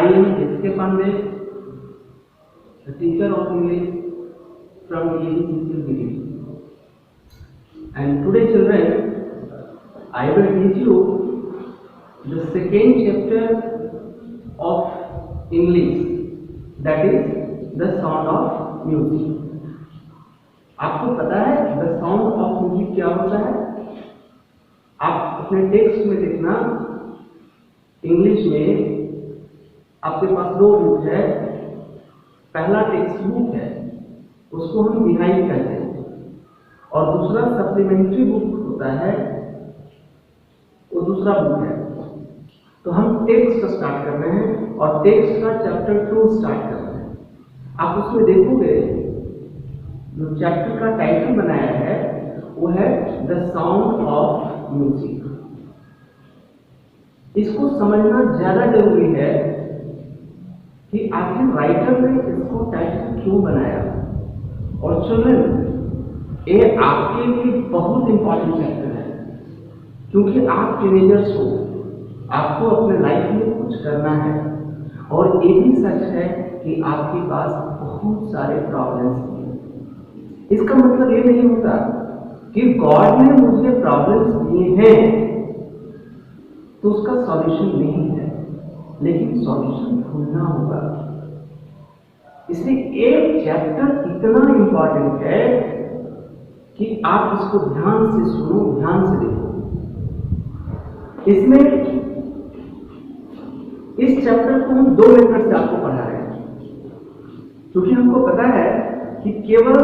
I am S.K. Pandey, the teacher of English from ABC Degree. And today, children, I will teach you the second chapter of English, that is the sound of music. आपको पता है the sound of music क्या होता है? आप अपने text में देखना, इंग्लिश में आपके पास दो बुक है। पहला टेक्स्ट बुक है, उसको हम बिहाइंड कहते हैं, और दूसरा सप्लीमेंट्री बुक होता है, वो दूसरा बुक है। तो हम टेक्स्ट स्टार्ट कर रहे हैं और टेक्स्ट का चैप्टर 2 स्टार्ट कर रहे हैं। आप उसमें देखोगे जो चैप्टर का टाइटल बनाया है वो है द साउंड ऑफ म्यूजिक। इसको समझना ज्यादा जरूरी है कि आखिर राइटर ने इसको टाइटल क्यों बनाया। और चिल्ड्रन, ये आपके लिए बहुत इंपॉर्टेंट चैप्टर है, क्योंकि आप टीनेजर्स हो, आपको अपने लाइफ में कुछ करना है, और ये भी सच है कि आपके पास बहुत सारे प्रॉब्लम्स हैं। इसका मतलब ये नहीं होता कि गॉड ने मुझे प्रॉब्लम्स दिए हैं तो उसका सॉल्यूशन नहीं है, लेकिन सॉल्यूशन ढूंढना होगा। इसलिए एक चैप्टर इतना इंपॉर्टेंट है कि आप इसको ध्यान से सुनो, ध्यान से देखो। इसमें इस चैप्टर को हम 2 मेथड से आपको पढ़ा रहे हैं, क्योंकि हमको पता है कि केवल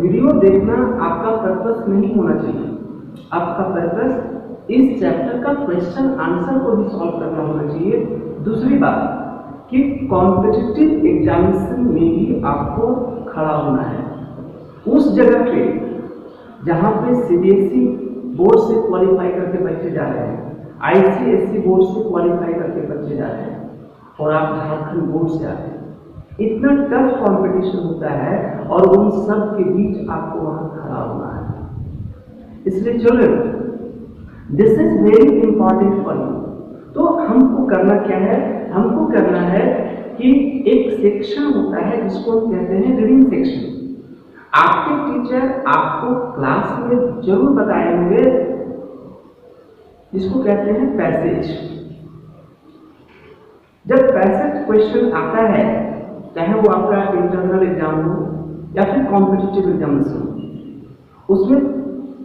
वीडियो देखना आपका पर्पस नहीं होना चाहिए। आपका पर्पस इस चैप्टर का क्वेश्चन आंसर को भी सॉल्व करना होना चाहिए। दूसरी बात कि कॉम्पिटिटिव एग्जामिनेशन में भी आपको खड़ा होना है, उस जगह पे जहां पे सीबीएसई बोर्ड से क्वालिफाई करके बच्चे जा रहे हैं, आईसीएसई बोर्ड से क्वालिफाई करके बच्चे जा रहे हैं, और आप झारखंड बोर्ड से आते हैं। इतना टफ कंपटीशन होता है और उन सब के बीच आपको वहां खड़ा होना है। इसलिए children, this is very important for you. तो हमको करना क्या है? हमको करना है कि एक सेक्शन होता है जिसको हम कहते हैं रीडिंग सेक्शन। आपके टीचर आपको क्लास में जरूर बताएंगे, जिसको कहते हैं पैसेज। जब पैसेज क्वेश्चन आता है, चाहे वो आपका इंटरनल एग्जाम हो या फिर कॉम्पिटिटिव एग्जामिनेशन हो, उसमें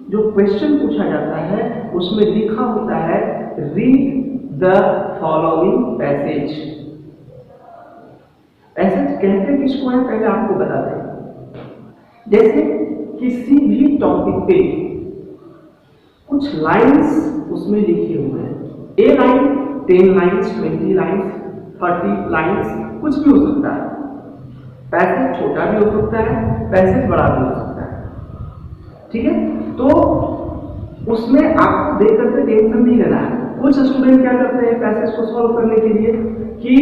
जो क्वेश्चन पूछा जाता है उसमें लिखा होता है read the following passage. Passage कहते किसको है पहले आपको बता दें। जैसे किसी भी टॉपिक पे कुछ लाइंस उसमें लिखे हुए हैं, ए लाइन 10 लाइंस 20 लाइंस 30 लाइंस, कुछ भी हो सकता है। पैसेज छोटा भी हो सकता है, पैसेज बड़ा भी हो सकता है, ठीक है। तो उसमें आपको देख करके टेंशन नहीं लेना है। कुछ स्टूडेंट क्या करते हैं पैसेज को सॉल्व करने के लिए कि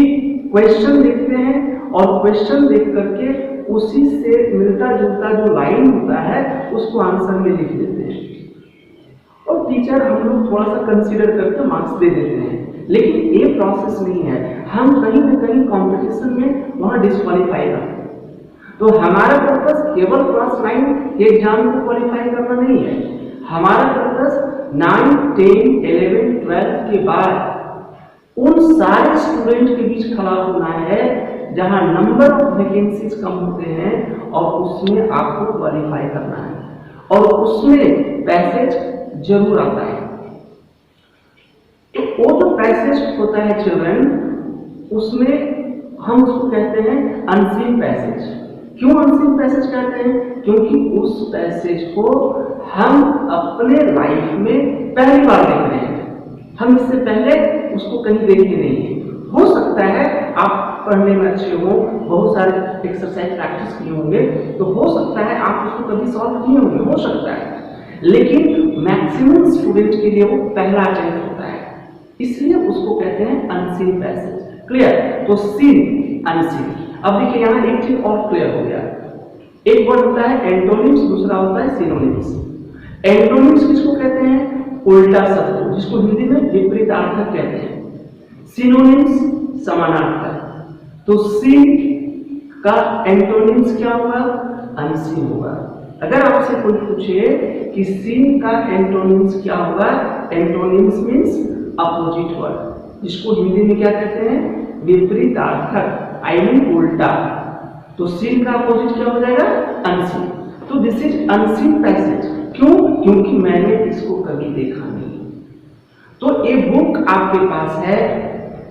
क्वेश्चन देखते हैं और क्वेश्चन देख करके उसी से मिलता जुलता जो लाइन होता है उसको आंसर में लिख देते हैं, और टीचर हम लोग थोड़ा सा कंसीडर करके मार्क्स दे देते हैं। लेकिन ये प्रोसेस नहीं है, हम कहीं ना कहीं कंपटीशन में वहां डिस्क्वालीफाई करते हैं। तो हमारा पर्पस केवल क्लास 9 के एग्जाम को क्वालिफाई करना नहीं है। हमारा पर्पस 9, 10, 11, 12 के बाद उन सारे स्टूडेंट के बीच खड़ा होना है जहां नंबर ऑफ वैकेंसीज कम होते हैं, और उसमें आपको क्वालिफाई करना है, और उसमें पैसेज जरूर आता है। तो वो जो पैसेज होता है चिल्ड्रन, उसमें हम उसको कहते हैं अनसीन पैसेज। क्यों अनसीन पैसेज कहते हैं? क्योंकि उस पैसेज को हम अपने लाइफ में पहली बार देख रहे हैं। हम इससे पहले उसको कहीं देखे नहीं है। हो सकता है आप पढ़ने में अच्छे हो, बहुत सारे एक्सरसाइज प्रैक्टिस किए होंगे, तो हो सकता है आप उसको कभी सॉल्व किए होंगे, हो सकता है। लेकिन मैक्सिमम स्टूडेंट के लिए वो पहला अटेम्प्ट होता है, इसलिए उसको कहते हैं अनसीन पैसेज। क्लियर? तो सीन, अनसीन। अब देखिए यहाँ एक चीज और क्लियर हो गया। एक वर्ड होता है एंटोनिम्स, दूसरा होता है सिनोनिम्स। एंटोनिम्स किसको कहते हैं? उल्टा शब्द, जिसको हिंदी में विपरीतार्थक कहते हैं। सिनोनिम्स समानार्थक। तो सीन का एंटोनिम्स क्या होगा? अनसीन होगा। अगर आपसे कोई पूछे कि सीन का एंटोनिम्स क्या होगा, एंटोनिम्स मीन्स अपोजिट वर्ड, जिसको हिंदी में क्या कहते हैं? विपरीतार्थक, आई मीन उल्टा। तो सीन का अपोजिट क्या हो जाएगा? अनसीन। तो दिस इज अनसीन पैसेज। क्यों? क्योंकि मैंने इसको कभी देखा नहीं। तो ये बुक आपके पास है,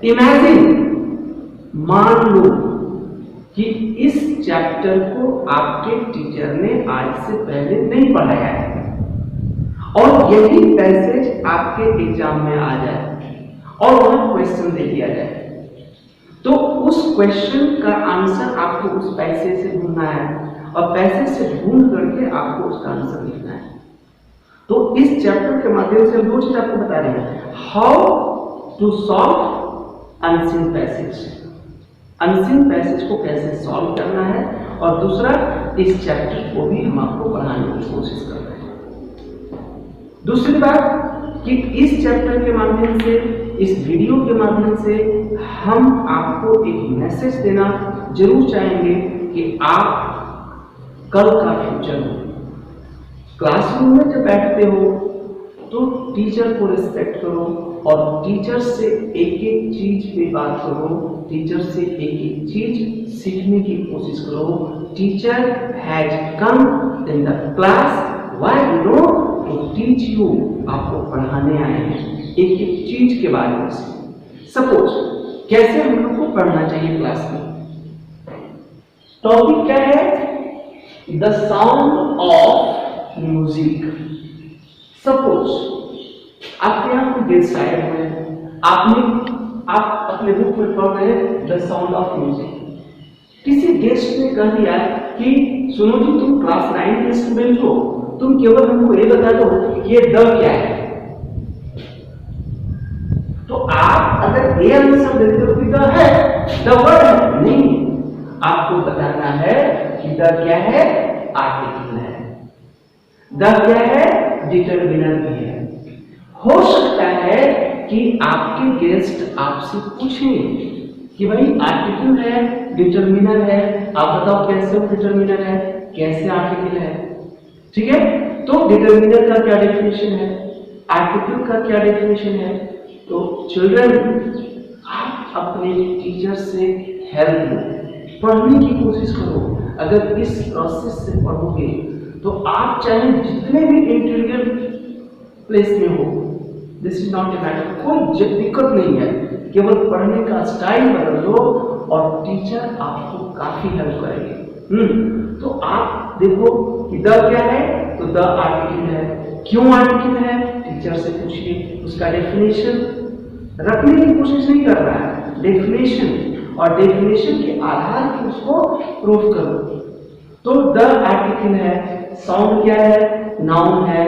इमेजिन, मान लो कि इस चैप्टर को आपके टीचर ने आज से पहले नहीं पढ़ाया है और यही पैसेज आपके एग्जाम में आ जाए और वहां क्वेश्चन दे दिया जाए, तो उस क्वेश्चन का आंसर आपको उस पैसेज से ढूंढना है और पैसेज से ढूंढ करके आपको उसका आंसर लिखना है। तो इस चैप्टर के माध्यम से हम दो चीज आपको बता रहे हैं, how to solve unseen passage, unseen passage को कैसे सॉल्व करना है, और दूसरा इस चैप्टर को भी हम आपको पढ़ाने की कोशिश कर रहे हैं। दूसरी बात कि इस चैप्टर के माध्यम से, इस वीडियो के माध्यम से हम आपको एक मैसेज देना जरूर चाहेंगे कि आप कल का फ्यूचर हो। क्लासरूम में जब बैठते हो तो टीचर को रिस्पेक्ट करो और टीचर से एक एक चीज पे बात करो, टीचर से एक एक चीज सीखने की कोशिश करो। Teacher has come in the class, why no, to teach you, आपको पढ़ाने आए हैं एक एक चीज के बारे में। सपोज कैसे हम लोग को पढ़ना चाहिए क्लास में, टॉपिक क्या है? The sound of music. Suppose आपके यहाँ कोई गेस्ट आए हुए हैं, आप अपने बुक में पढ़ रहे हैं द साउंड ऑफ म्यूजिक। किसी गेस्ट ने कह दिया कि सुनो जी, तुम क्लास 9 के स्टूडेंट हो, तुम केवल हमको ये बता दो कि ये द क्या है। तो आप अगर ये आंसर देते हो कि द है, द वर्ड है, नहीं, आपको बताना है कि द क्या है? आर्टिकल है। द क्या है? डिटरमिनर भी है। हो सकता है कि आपके गेस्ट आपसे पूछें कि भाई आर्टिकल है, डिटरमिनर है, आप बताओ कैसे वो डिटरमिनर है, कैसे आर्टिकल है। ठीक है, तो डिटरमिनर का क्या डेफिनेशन है, आर्टिकल का क्या डेफिनेशन है। तो चिल्ड्रन, आप अपने टीचर से हेल्प लो, पढ़ने की कोशिश करो। अगर इस प्रोसेस से पढ़ोगे तो आप चाहे जितने भी इंटीरियर प्लेस में हो, this is not a matter, कोई दिक्कत नहीं है, केवल पढ़ने का स्टाइल बदल दो और टीचर आपको काफी हेल्प करेंगे। तो आप देखो कि द क्या है, तो द आर्टिकल है। क्यों आर्टिकल है? टीचर से पूछिए, उसका डेफिनेशन रखने की कोशिश नहीं कर रहा है, डेफिनेशन, और डेफिनेशन के आधार पर उसको प्रूफ करो। तो द आर्टिकल है, साउंड क्या है? नाउन है,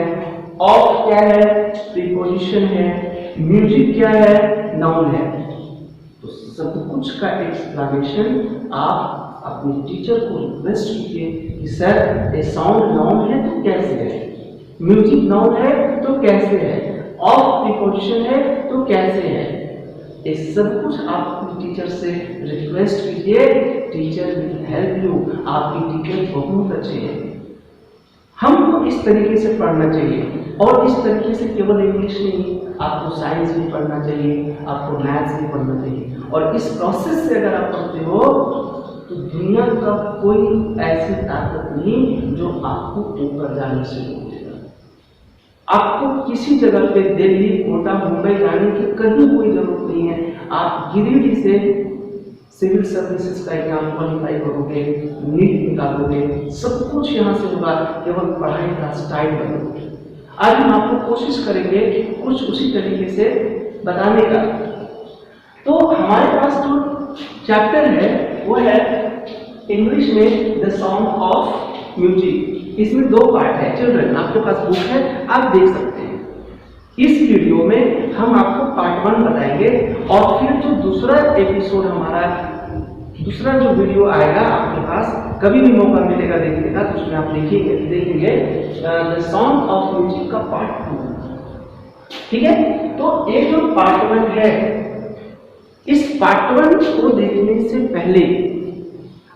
ऑफ क्या है? प्रीपोजिशन है, म्यूजिक क्या है? नाउन है। तो सब कुछ का एक्सप्लेनेशन आप अपने टीचर को रिक्वेस्ट कीजिए कि सर ये साउंड नाउन है तो कैसे है, म्यूजिक नाउन है तो कैसे है, ऑफ प्रीपोजिशन है तो कैसे है। ये सब कुछ आप अपने टीचर से रिक्वेस्ट कीजिए, टीचर विल हेल्प यू। आपकी टीचर बहुत अच्छे हैं। हमको इस तरीके से पढ़ना चाहिए, और इस तरीके से केवल इंग्लिश नहीं, आपको साइंस भी पढ़ना चाहिए, आपको मैथ्स भी पढ़ना चाहिए। और इस प्रोसेस से अगर आप पढ़ते हो तो दुनिया का कोई ऐसी ताकत नहीं जो आपको ऊपर जाने से रोकेगा। आपको किसी जगह पे दिल्ली, कोटा, मुंबई जाने की कहीं कोई जरूरत नहीं है। आप गिरिडीह से सिविल सर्विसेज का एग्जाम क्वालिफाई करोगे, नीट निकालोगे, सब कुछ यहाँ से होगा, केवल पढ़ाई का स्टाइल बदलोगे। आज हम आपको कोशिश करेंगे कुछ उसी तरीके से बताने का। तो हमारे पास जो चैप्टर है वो है इंग्लिश में द साउंड ऑफ म्यूजिक। इसमें 2 पार्ट है। चिल्ड्रन, आपके पास बुक है, आप देख सकते हैं। इस वीडियो में हम आपको पार्ट 1 बताएंगे, और फिर जो दूसरा एपिसोड हमारा, दूसरा जो वीडियो आएगा आपके पास, कभी भी मौका मिलेगा देखने का, तो उसमें आप देखेंगे द साउंड ऑफ म्यूजिक का पार्ट 2। ठीक है, तो ये जो पार्ट 1 है इस पार्ट 1 को देखने से पहले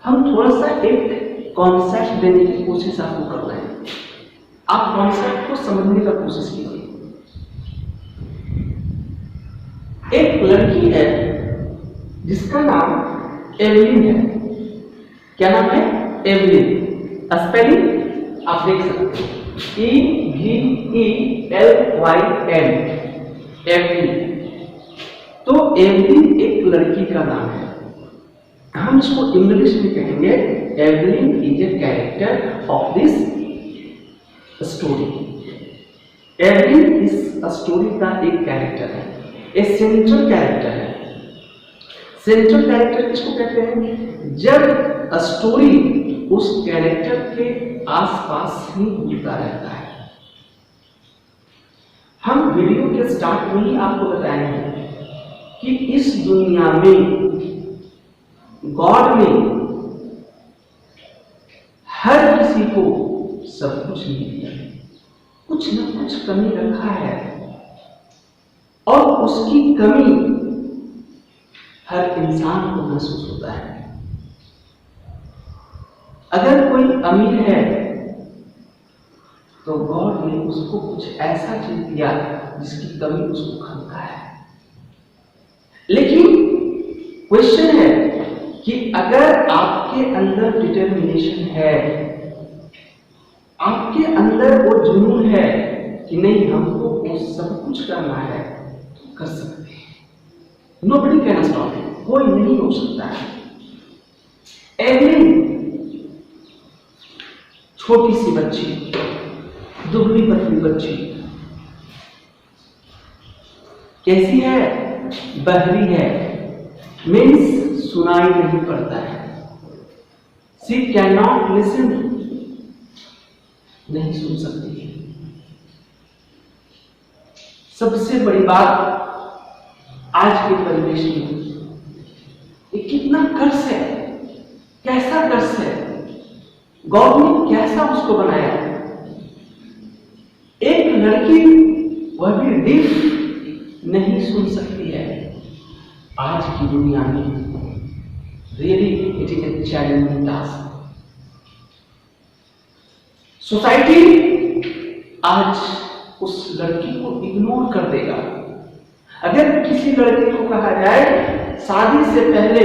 हम थोड़ा सा एक कॉन्सेप्ट देने की कोशिश आपको कर रहे हैं। आप कॉन्सेप्ट को समझने का कोशिश कीजिए। एक लड़की है जिसका नाम एवलिन है। क्या नाम है? एवलिन। स्पेलिंग आप देख सकते हैं, EVELYN, एवलिन। तो एवलिन एक लड़की का नाम है। हम इसको इंग्लिश में कहेंगे Evelyn is a character of this story. Evelyn इस स्टोरी का एक कैरेक्टर है, एक सेंट्रल कैरेक्टर है। सेंट्रल कैरेक्टर किसको कहते हैं? जब स्टोरी उस कैरेक्टर के आसपास ही घूमता रहता है। हम वीडियो के स्टार्ट में ही आपको बताएंगे कि इस दुनिया में गॉड ने हर किसी को सब कुछ नहीं दिया, कुछ न कुछ कमी रखा है, और उसकी कमी हर इंसान को महसूस होता है। अगर कोई अमीर है तो गॉड ने उसको कुछ ऐसा चीज दिया जिसकी कमी उसको खलता है। लेकिन क्वेश्चन है कि अगर आपके अंदर डिटर्मिनेशन है, आपके अंदर वो जुनून है कि नहीं हमको वो सब कुछ करना है, तो कर सकते हैं। नोबडी कैन स्टॉप इट, कोई नहीं रोक सकता है। एवलिन छोटी सी बच्ची, दुबली पतली बच्ची, कैसी है? बहरी है, मीन्स सुनाई नहीं पड़ता है। शी कैन नॉट लिसन, नहीं सुन सकती है। सबसे बड़ी बात आज के परिवेश में ये कितना कर्स है, कैसा कर्स है, गॉड ने कैसा उसको बनाया। एक लड़की वह भी डीफ नहीं सुन सकती है आज की दुनिया में। Really it is a challenging task. Society आज उस लड़की को इग्नोर कर देगा। अगर किसी लड़के को कहा जाए शादी से पहले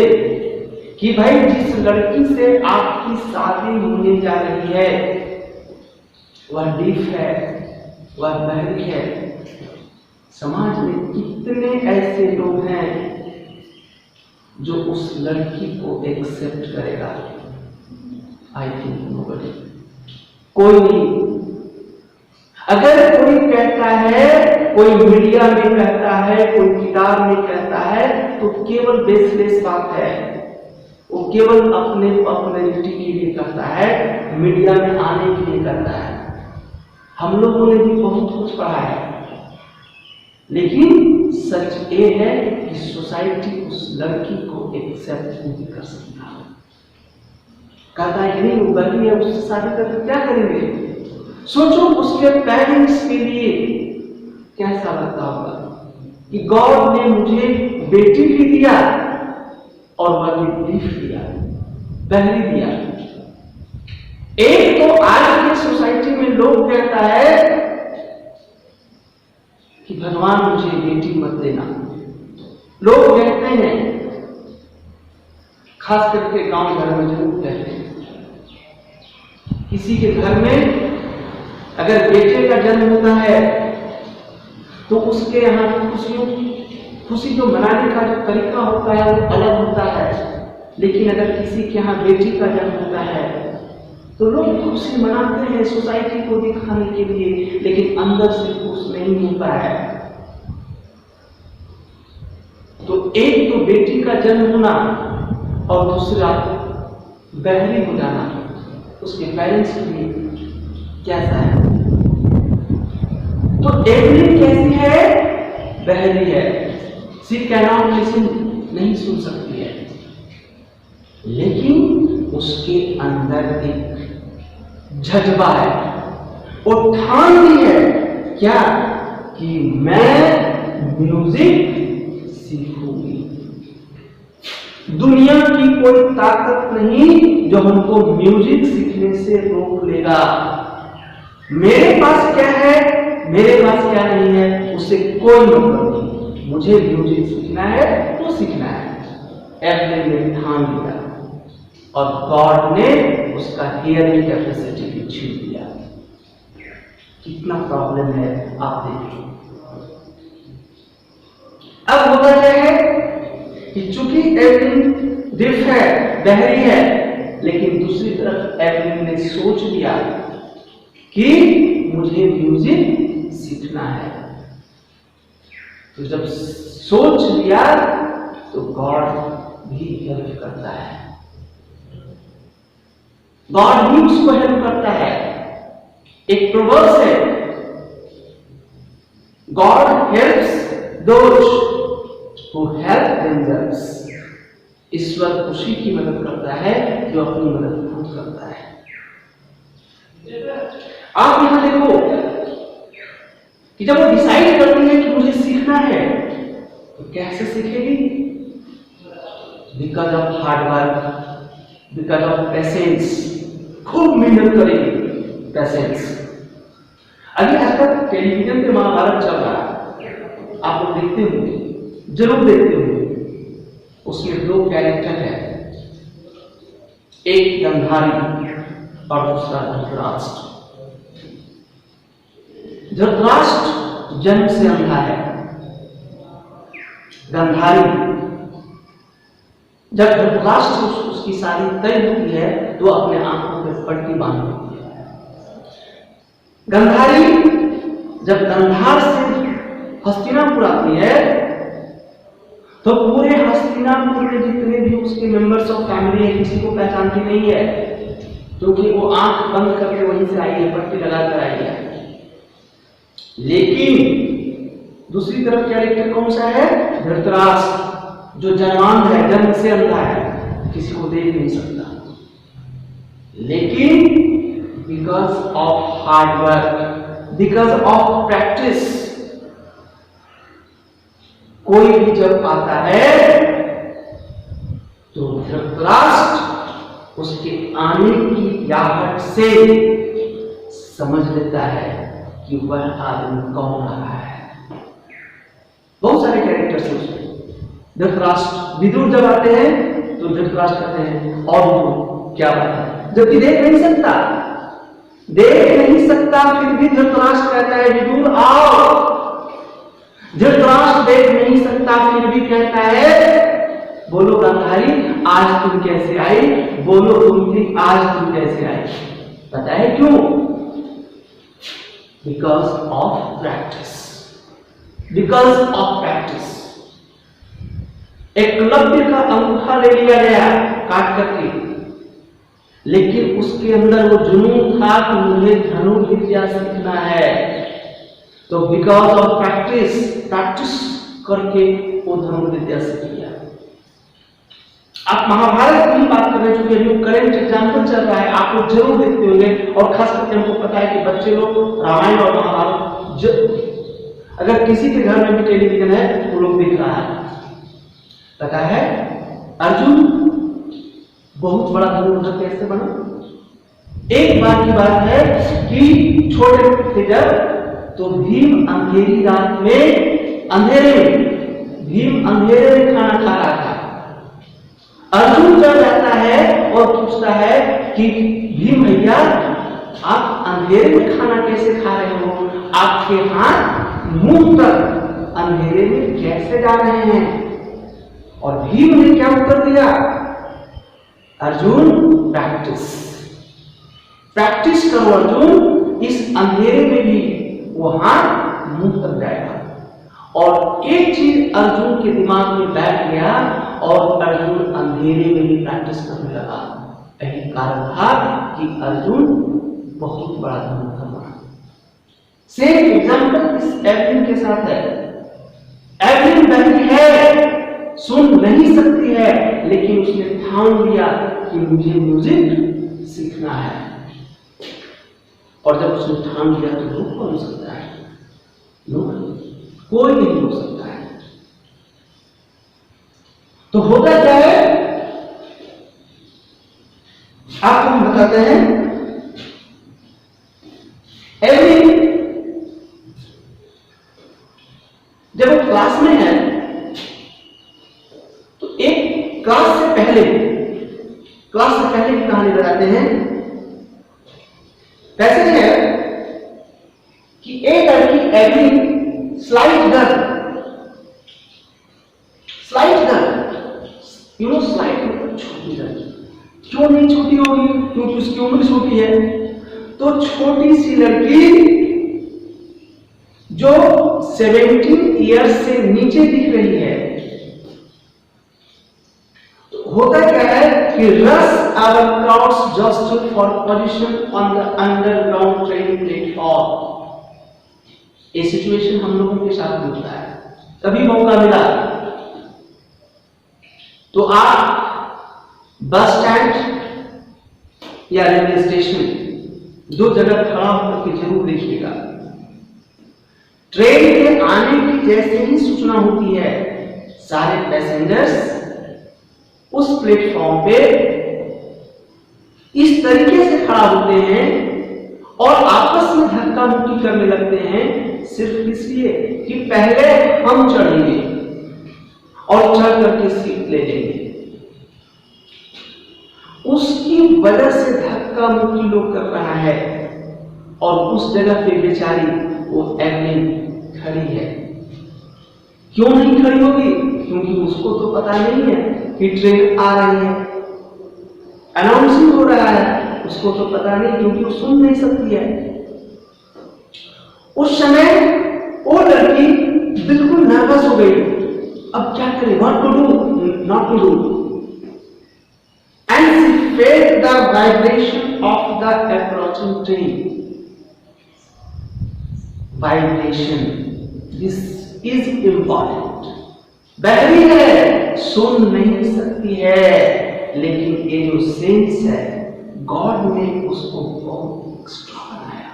कि भाई जिस लड़की से आपकी शादी होने जा रही है वह डीफ है, वह बहरी है, समाज में कितने ऐसे लोग हैं जो उस लड़की को एक्सेप्ट करेगा? आई थिंक नोबडी, कोई नहीं। अगर कोई कहता है, कोई मीडिया में कहता है, कोई किताब में कहता है, तो केवल बेसलेस बात है। वो केवल अपने पॉपुलैरिटी के लिए कहता है, मीडिया में आने के लिए कहता है। हम लोगों ने भी बहुत कुछ पढ़ा है, लेकिन सच ये है कि सोसाइटी उस लड़की को एक्सेप्ट नहीं कर सकता। कहता है नहीं वो बहरी है, उससे शादी करके क्या करेंगे? सोचो उसके पेरेंट्स के लिए कैसा लगता होगा कि गॉड ने मुझे बेटी भी दिया और वह भी डीफ दिया, बहरी दिया। एक तो आज की सोसाइटी में लोग कहता है कि भगवान मुझे बेटी मत देना। लोग कहते हैं, खास करके गांव घर में जरूर कहते हैं, किसी के घर में अगर बेटे का जन्म होता है तो उसके यहाँ खुशी को मनाने का जो तरीका होता है वो अलग होता है। लेकिन अगर किसी के यहाँ बेटी का जन्म होता है तो लोग खुशी मनाते हैं सोसाइटी को दिखाने के लिए, लेकिन अंदर से खुश नहीं होता है। तो एक तो बेटी का जन्म होना और दूसरा बहरी हो जाना उसके पेरेंट्स के लिए कैसा है? तो एवलिन कैसी है? बहरी है। शी कैनॉट लिसन, नहीं सुन सकती है, लेकिन उसके अंदर एक जज्बा है, वो ठान ली है क्या कि मैं म्यूजिक सीखूंगी। दुनिया की कोई ताकत नहीं जो हमको म्यूजिक सीखने से रोक लेगा। मेरे पास क्या है, मेरे पास क्या नहीं है, उससे कोई मतलब नहीं। मुझे म्यूजिक सीखना है तो सीखना है। एवलिन ने ठान लिया और गॉड ने उसका हियरिंग कैपेसिटी भी छीन लिया। कितना प्रॉब्लम है आप देखिए। अब होता क्या है कि चूंकि एवलिन डिफ है, बहरी है, लेकिन दूसरी तरफ एवलिन ने सोच लिया कि मुझे म्यूजिक सीखना है। तो जब सोच लिया तो गॉड भी हेल्प करता है, गॉड भी उसको हेल्प करता है। एक प्रोवर्ब्स है, God helps those who help themselves. ईश्वर उसी की मदद करता है जो अपनी मदद खुद करता है। आप यहां देखो कि जब वो डिसाइड करती है कि मुझे सीखना है तो कैसे सीखेगी? Because of hard work, because of patience. खूब मेहनत करेगी, पेशेंस। अभी आजकल टेलीविजन पे महाभारत चल रहा है, आप लोग देखते होंगे, जरूर देखते होंगे। उसमें दो कैरेक्टर है, एक गंधारी और दूसरा धृतराष्ट्र। धृतराष्ट्र जन्म से अंधा है। गंधारी, जब धृतराष्ट्र उसकी शादी तय होती है तो अपने आंखों पे पट्टी बांध देती है। गंधारी जब गंधार से हस्तिनापुर आती है तो पूरे हस्तिनापुर में जितने भी उसके मेंबर्स ऑफ फैमिली है किसी को पहचानती नहीं है, क्योंकि वो आंख बंद करके वहीं से आई है, पट्टी लगाकर आई है। लेकिन दूसरी तरफ कैरेक्टर कौन सा है? धृतराष्ट्र, जो जन्मांध है, जन्म से अंधा है, किसी को देख नहीं सकता। लेकिन because of hard work, because of practice, कोई भी जब आता है तो धृतराष्ट्र उसके आने की याहट से समझ लेता है कि वह आदमी कौन रहा है। बहुत सारे कैरेक्टर्स हैं उसमें। धृतराष्ट्र, विदुर जब आते हैं तो धृतराष्ट्र कहते हैं और क्या बात है, जबकि देख नहीं सकता, देख नहीं सकता, फिर भी धृतराष्ट्र कहता है विदुर आओ। धृतराष्ट्र देख नहीं सकता फिर भी कहता है बोलो गंधारी आज तुम कैसे आई, बोलो तुम थी आज तुम कैसे आई। पता है क्यों? Because of practice, because of practice. Eklavya का अंगूठा ले लिया गया काट करके, लेकिन उसके अंदर वो जुनून था कि मुझे धनुर्विद्या सीखना है। तो बिकॉज ऑफ प्रैक्टिस, प्रैक्टिस करके वो धनुर्विद्या सीख लिया। आप महाभारत की बात कर रहे हैं, क्योंकि अभी करंट एग्जाम्पल चल रहा है, आप लोग जरूर देखते होंगे। और खास करके हमको पता है कि बच्चे लोग रामायण और महाभारत, अगर किसी के घर में भी टेलीविजन है तो लोग देख रहा है। पता है अर्जुन बहुत बड़ा धनुर्धर कैसे बना? एक बार की बात है कि छोटे थे जब, तो भीम अंधेरी रात में, अंधेरे में, भीम अंधेरे में खाना खा रहा था। अर्जुन चल जाता है और पूछता है कि भीम भैया आप अंधेरे में खाना कैसे खा रहे हो, आपके हाथ मुंह तक अंधेरे में कैसे जा रहे हैं? और भीम ने क्या उत्तर दिया? अर्जुन प्रैक्टिस, प्रैक्टिस करो अर्जुन, इस अंधेरे में भी वो हाथ मुंह तक जाएगा। और एक चीज अर्जुन के दिमाग में बैठ गया और अर्जुन अंधेरे में ही प्रैक्टिस करने लगा। यही कारण था कि अर्जुन बहुत बड़ा धनुर्धर बना। सेम एग्जाम्पल इस एवलिन के साथ है। एवलिन बहरी है, सुन नहीं सकती है, लेकिन उसने ठान लिया कि मुझे म्यूजिक सीखना है। और जब उसने ठान लिया तो रोक कौन सकता है? कोई नहीं रोक सकता है। तो होता क्या है आपको हम बताते हैं, एवरी जब वो क्लास में है तो एक क्लास से पहले की कहानी बताते हैं। कैसे है कि एक लड़की every slide gun, you know slide छोटी गन, क्यों नहीं छोटी होगी? क्योंकि उसकी उम्र छोटी है। तो छोटी सी लड़की जो 17 ईयर्स से नीचे दिख रही है, तो होता क्या है कि rush hour crowds just for position on the underground train platform. ये सिचुएशन हम लोगों के साथ होता है। कभी मौका मिला तो आप बस स्टैंड या रेलवे स्टेशन दो जगह खड़ा होकर के जरूर देखिएगा। ट्रेन के आने की जैसे ही सूचना होती है, सारे पैसेंजर्स उस प्लेटफॉर्म पे इस तरीके से खड़ा होते हैं और आपस में धक्का मुक्की करने लगते हैं, सिर्फ इसलिए कि पहले हम चढ़ेंगे और चढ़ करके सीट ले लेंगे। उसकी वजह से धक्का मुक्की लोग कर रहा है और उस जगह पे बेचारी वो एवलिन खड़ी है। क्यों नहीं खड़ी होगी? क्योंकि उसको तो पता नहीं है कि ट्रेन आ रही है, अनाउंसिंग हो रहा है, उसको तो पता नहीं, क्योंकि वो सुन नहीं सकती है। उस समय वो लड़की बिल्कुल नर्वस हो गई। अब क्या करे? What to do, not to do. And she felt the vibration of the approaching train. Vibration, this is important. बहरी है, सुन नहीं सकती है, लेकिन ये जो सेंस है, गॉड ने उसको बहुत एक्स्ट्रा बनाया।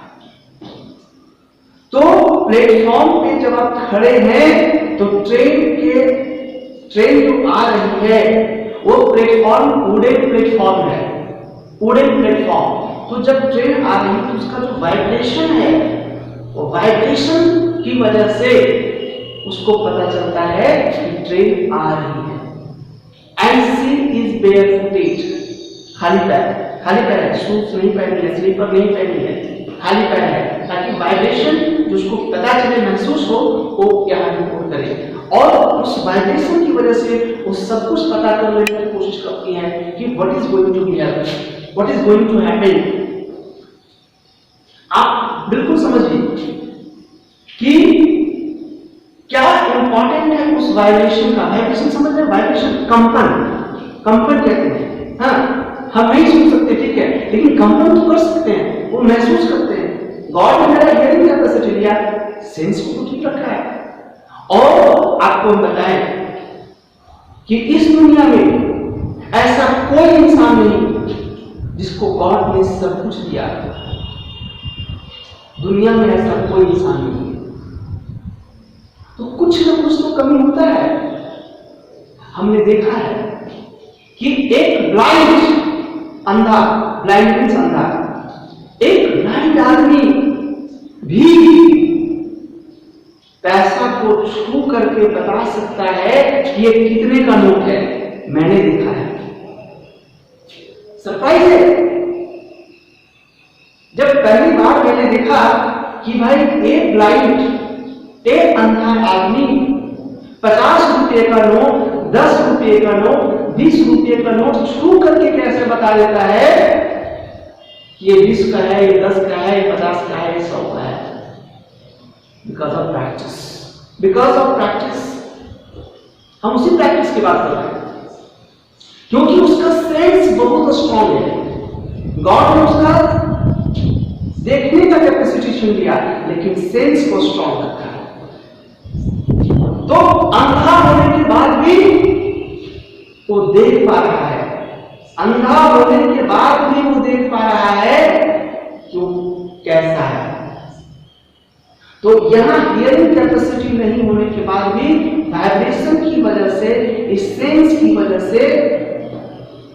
तो प्लेटफॉर्म पे जब आप खड़े हैं तो ट्रेन जो आ रही है वो प्लेटफॉर्म वुडन प्लेटफॉर्म है, वुडन प्लेटफॉर्म। तो जब ट्रेन आ रही है तो उसका जो वाइब्रेशन है, वो वाइब्रेशन की वजह से उसको पता चलता है कि ट्रेन आ रही है। एंड शी इज बेयरफुटेड, खाली पैर है, शूज नहीं पहनी है, स्लीपर नहीं पहनी है, खाली पैर है, ताकि वाइब्रेशन जो उसको पता चले, महसूस हो, वो यहाँ रिपोर्ट करे। और उस वाइब्रेशन की वजह से वो सब कुछ पता करने की कोशिश करती है कि what is going to be happen, what is going to happen. आप बिल्कुल समझिए कि क्या इंपॉर्टेंट है उस वाइब्रेशन का। वाइब्रेशन समझ रहे हैं? वाइब्रेशन, कंपन कहते हैं। हाँ, हम नहीं सुन सकते, ठीक है, लेकिन कंपन तो कर सकते हैं, वो महसूस करते हैं। गॉड ने मेरा हियरिंग कैपेसिटी लिया, सेंस को तो ठीक रखा है। और आपको हम बताएं कि इस दुनिया में ऐसा कोई इंसान नहीं जिसको गॉड ने सब कुछ दिया। दुनिया में ऐसा कोई इंसान नहीं है, तो कुछ ना कुछ तो कमी होता है। हमने देखा है कि एक अंधा, ब्लाइंड मीन्स अंधा, एक ब्लाइंड आदमी भी पैसा को छू करके बता सकता है कि ये कितने का नोट है। मैंने देखा है, सरप्राइज है। जब पहली बार मैंने देखा कि भाई एक ब्लाइंड, एक अंधा आदमी 50 रुपए का नोट, 10 रुपए का नोट, 20 रुपए का नोट छू करके कैसे बता देता है कि ये 20 का है, ये 10 का है, ये 50 का है, ये 100 का है। Because of practice, because of practice. हम उसी प्रैक्टिस की बात कर रहे हैं, क्योंकि उसका सेंस बहुत स्ट्रॉन्ग है। गॉड ने उसका देखने का कैपेसिटी छीन लिया, लेकिन सेंस को स्ट्रॉन्ग रखा। तो अंधा होने के बाद भी वो देख पा रहा है, अंधा होने के बाद भी वो देख पा रहा है कि वो कैसा है। तो यहां हियरिंग कैपेसिटी नहीं होने के बाद भी वाइब्रेशन की वजह से, इस सेंस की वजह से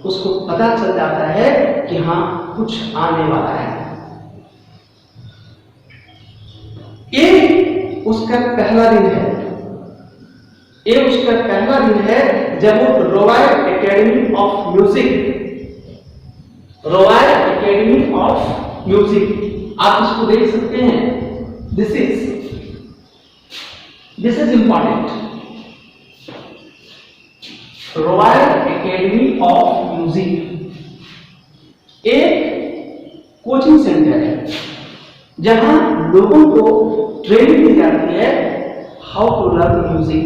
उसको पता चल जाता है कि हाँ कुछ आने वाला है। ये उसका पहला दिन है, ये उसका पहला दिन है जब वो royal Academy of music, royal Academy of music, आप इसको देख सकते हैं। This is important, royal Academy of music एक कोचिंग सेंटर है जहां लोगों को ट्रेनिंग दी जाती है हाउ टू लर्न म्यूजिक।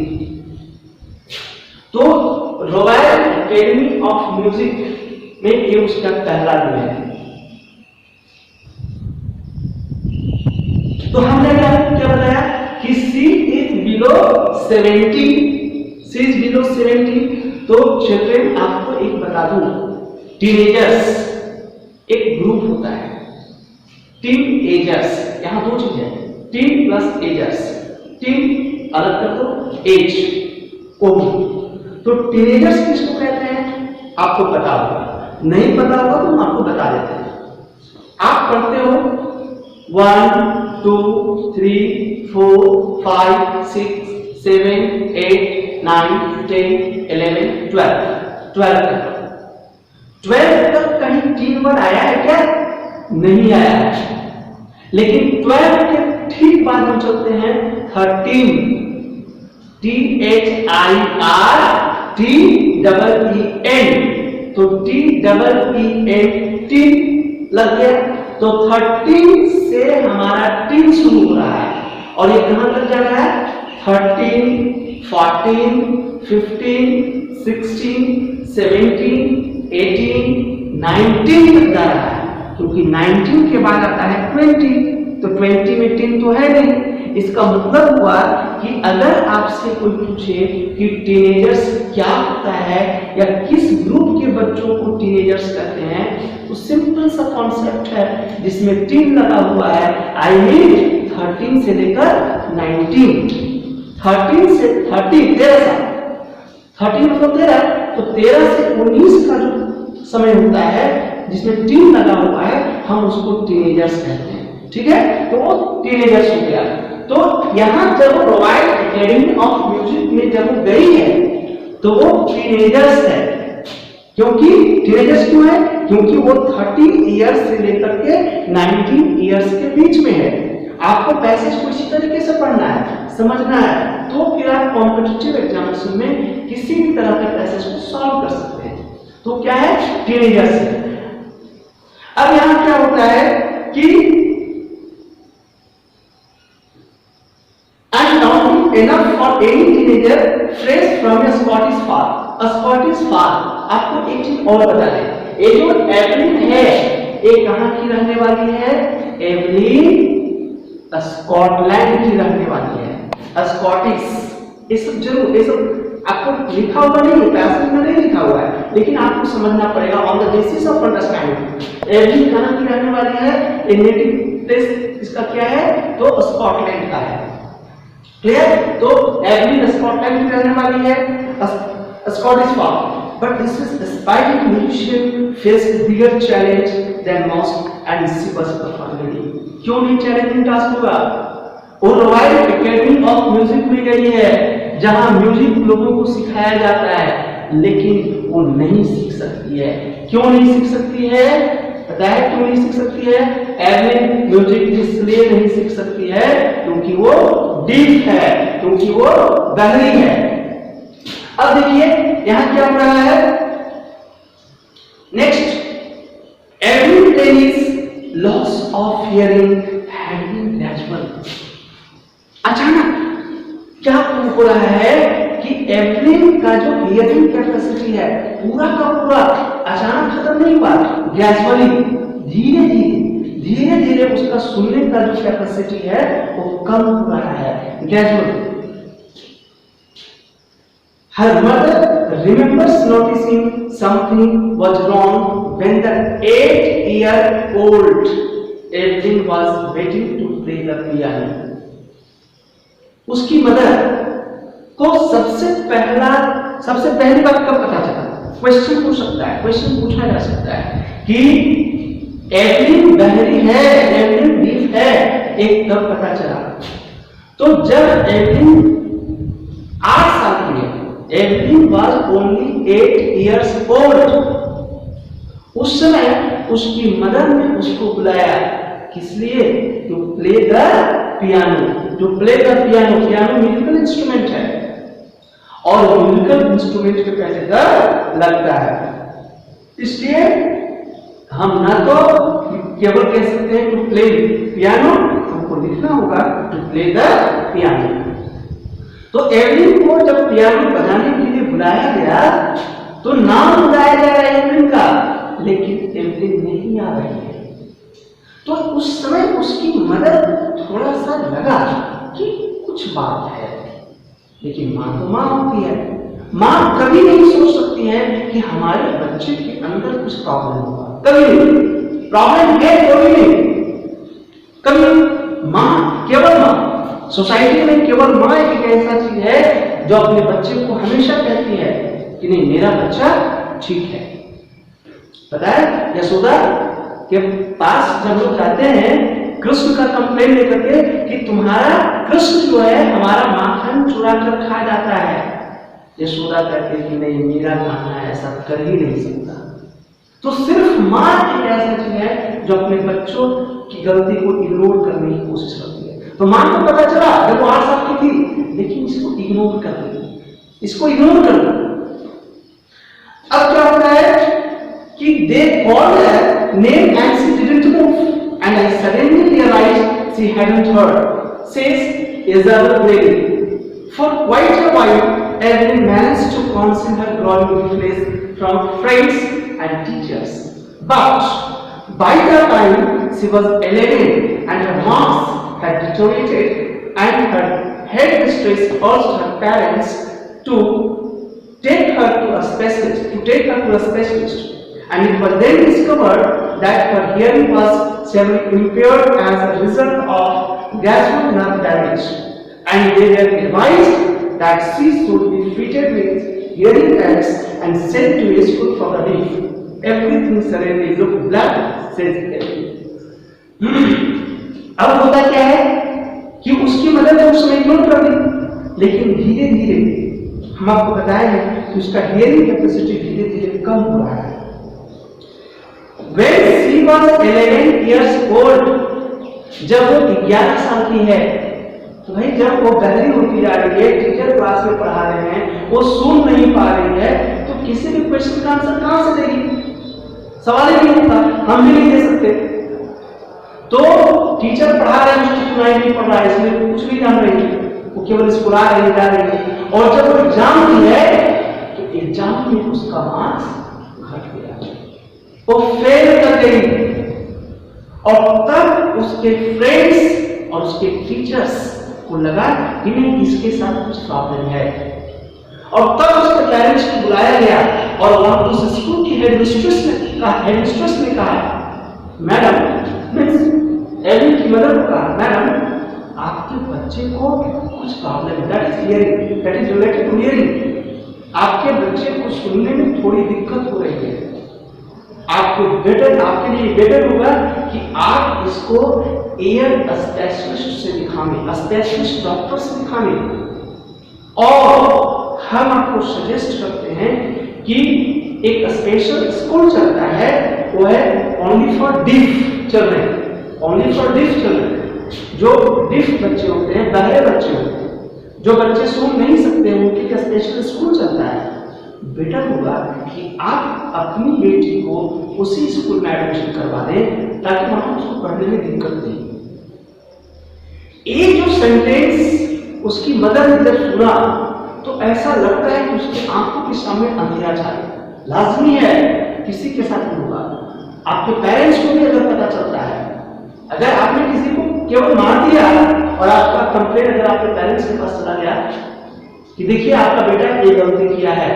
तो रॉयल एकेडमी ऑफ म्यूजिक में ये उसका पहला दिन है। तो हमने क्या बताया कि C is below 70, C is below 70। तो चिल्ड्रेन आपको एक बता दूं, टीनेजर्स एक ग्रुप होता है, टीन एजर्स, यहां दो चीजें, टीन प्लस एजर्स, टीन अलग कर दो, एज को भी। तो टीनेजर्स किसको कहते हैं आपको पता होगा, नहीं पता होगा तो हम आपको बता देते हैं। आप पढ़ते हो 1 2 3 4 5 6 7 8 9 10 11 12 तक कहीं टीन वर्ड आया है क्या? नहीं आया है। लेकिन 12 के ठीक बाद हम चलते हैं 13, THIRTEEN, तो TEEN टीन लग गया। तो 13 से हमारा टीन शुरू हो रहा है और ये कहां तक जा रहा है? 13 14 15 16 17 18 19 तक जा रहा है, क्योंकि 19 के बाद आता है 20। तो 20 में टीन तो है नहीं। इसका मतलब हुआ कि अगर आपसे कोई पूछे कि टीनेजर्स क्या होता है या किस ग्रुप के बच्चों को टीनेजर्स कहते हैं, तो सिंपल सा कॉन्सेप्ट है जिसमें टीन लगा हुआ है। आई मीन 13 से लेकर 19, 13 से 13 साल, 13 मतलब 13, तो 13 से 19 का जो समय होता है जिसमें टीन लगा हुआ है, हम उसको टीनेजर्स कहते हैं। ठीक है, तो वो टीनेजर्स हो गया। तो यहां जब रॉयल एकेडमी ऑफ म्यूजिक में जब वो गई है तो वो टीनेजर्स है। क्योंकि टीनेजर्स क्यों है? क्योंकि वो 13 इयर्स से लेकर के 19 इयर्स के बीच में है। आपको पैसेज को इसी तरीके से पढ़ना है, समझना है, तो फिर आप कॉम्पिटिटिव एग्जामिनेशन में किसी भी तरह के पैसेज को सॉल्व कर सकते हैं। तो क्या है? टीनेजर्स है। अब यहां क्या होता है कि enough for any teenager fresh from a Scottish farm, a Scottish farm। आपको एक चीज और बता दें, ये जो एवलिन है ये कहां की रहने वाली है? एवलिन स्कॉटलैंड की रहने वाली है, स्कॉटिश। ये सब जरूर, ये सब आपको लिखा हुआ नहीं है, पैसेज में नहीं लिखा हुआ है, लेकिन आपको समझना पड़ेगा on the basis of understanding. Evelyn कहां की रहने वाली है? ये नेटिव प्लेस इसका क्या है? तो स्कॉटलैंड का है। क्लियर? तो एवलिन स्कॉटलैंड की रहने वाली है, Scottish farm. But this is aspiring musician face bigger challenge than most and she was performing. क्यों नहीं चैलेंजिंग टास्क होगा? वो रॉयल एकेडमी ऑफ म्यूजिक में गई है जहां म्यूजिक लोगों को सिखाया जाता है, लेकिन वो नहीं सीख सकती है। क्यों नहीं सीख सकती है? पता है क्यों नहीं सीख सकती है? एवलिन म्यूजिक इसलिए नहीं सीख सकती है क्योंकि वो डीप है, क्योंकि वो गहरी है। अब देखिए यहां क्या हो रहा है next, Evelyn tennis loss of hearing had been gradual. अचानक क्या हो रहा है कि एवलिन का जो हियरिंग कैपेसिटी है पूरा का पूरा अचानक खत्म नहीं हुआ, ग्रेजुअली धीरे धीरे धीरे धीरे उसका सुनने का जो कैपेसिटी है वो कम हो रहा है, gradually. Her mother remembers noticing something was wrong when the 8-year-old Evelyn was waiting to play the piano. उसकी मदर को सबसे पहली बात कब पता चला? क्वेश्चन हो सकता है, क्वेश्चन पूछा जा सकता है कि एवलिन बहरी है, एवलिन डीफ है, एक कब पता चला? तो जब एवलिन 8 साल की है, Evelyn was only 8 years old, उस समय उसकी मदर ने उसको बुलाया, किस लिए? To play the piano. To play the piano, piano musical instrument है और म्यूजिकल इंस्ट्रूमेंट के पैसे लगता है, इसलिए हम ना तो केवल कह सकते हैं टू प्ले पियानो, हमको लिखना होगा टू प्ले द पियानो। तो एवलिन को जब पियानो बजाने के लिए बुलाया गया तो नाम बुलाया जा रहा है एवलिन का, लेकिन एवलिन नहीं आ रही है। तो उस समय उसकी मदर थोड़ा सा लगा कि कुछ बात है, लेकिन माँ तो माँ होती है, माँ कभी नहीं सोच सकती है कि हमारे बच्चे के अंदर कुछ प्रॉब्लम होगा, कभी नहीं, प्रॉब्लम है कभी नहीं, कभी माँ, केवल माँ, सोसाइटी में केवल माँ एक ऐसा चीज है जो अपने बच्चे को हमेशा कहती है कि नहीं मेरा बच्चा ठीक है। पता है यशोदा के पास जब लोग जाते हैं कृष्ण का कंप्लेन लेकर के कि तुम्हारा कृष्ण जो है हमारा माखन चुरा कर खा जाता है, यशोदा कहते कि नहीं मेरा कान्हा ऐसा कर ही नहीं सकता। तो सिर्फ माँ एक ऐसा चीज है जो अपने बच्चों की गलती को इग्नोर करने की कोशिश करती है। तो माँ को पता चला जब वो 8 साल की थी, लेकिन इसको इग्नोर कर दी, इसको इग्नोर कर दी। अब क्या होता है कि they called her name and she didn't move, and I suddenly realized she hadn't heard, says Isabel Brady. For quite a while, Evelyn managed to conceal her growing weakness from friends and teachers. But by the time she was 11 and her marks had deteriorated and her headmistress urged her parents to take her to a specialist, and it was then discovered that her hearing was severely impaired as a result of gradual nerve damage, and they were advised that she should be fitted with hearing aids and sent to a school for the deaf. Everything suddenly looked black, says Evelyn. अब होता क्या है कि उसकी मदद ने उस समय इग्नोर कर दी, लेकिन धीरे धीरे हम आपको बताए हैं कि उसका हियरिंग कैपेसिटी धीरे धीरे कम हो रहा है। When she was 11 years old, जब वो 11 साल की है, तो भाई जब वो बहरी होती जा रही है, टीचर क्लास में पढ़ा रहे हैं, वो सुन नहीं पा रही है, तो किसी भी क्वेश्चन का आंसर कहां से देगी? सवाल ही नहीं होता, हम भी नहीं दे सकते। तो टीचर पढ़ा रहे हैं, उसको सुनाई नहीं पड़ रहा है, इसलिए कुछ भी जान रही है, वो केवल स्कूल आ रही जा रही है। और जब वो एग्जाम दी है तो एग्जाम में उसका मार्क्स घट गया, वो फेल कर गई, और तब उसके फ्रेंड्स और उसके टीचर्स को लगा कि नहीं इसके साथ कुछ प्रॉब्लम है, और तब उसके पेरेंट्स को बुलाया गया और वहां उस स्कूल की हेडमिस्ट्रेस ने कहा मैडम, एवलिन की मदर को कहा मैडम आपके बच्चे को कुछ प्रॉब्लम है, that is related to hearing, आपके बच्चे को सुनने में थोड़ी दिक्कत हो रही है, आपके लिए बेटर होगा कि आप इसको एयर स्पेशलिस्ट से दिखाएं, स्पेशलिस्ट डॉक्टर से दिखाएं, और हम आपको सजेस्ट करते हैं कि एक स्पेशल स्कूल चलता है, वो है ओनली फॉर डिफ चिल्ड्रन, जो डिफ बच्चे होते हैं, बहरे बच्चे होते हैं, जो बच्चे सुन नहीं सकते, उनके लिए स्पेशल स्कूल चलता है। बेटर होगा कि आप अपनी बेटी को उसी स्कूल में एडमिशन करवा दें ताकि वहां उसको पढ़ने में दिक्कत नहीं। ये जो सेंटेंस उसकी मदर ने जब सुना तो ऐसा लगता है कि उसके आंखों के सामने अंधेरा छा गया। लाजमी है किसी के साथ भी होगा, आपके पेरेंट्स को भी अगर पता चलता है, अगर आपने किसी को केवल मार दिया और आपका कंप्लेंट अगर आपके पेरेंट्स के पास चला गया कि देखिए आपका बेटा ये गलती किया है,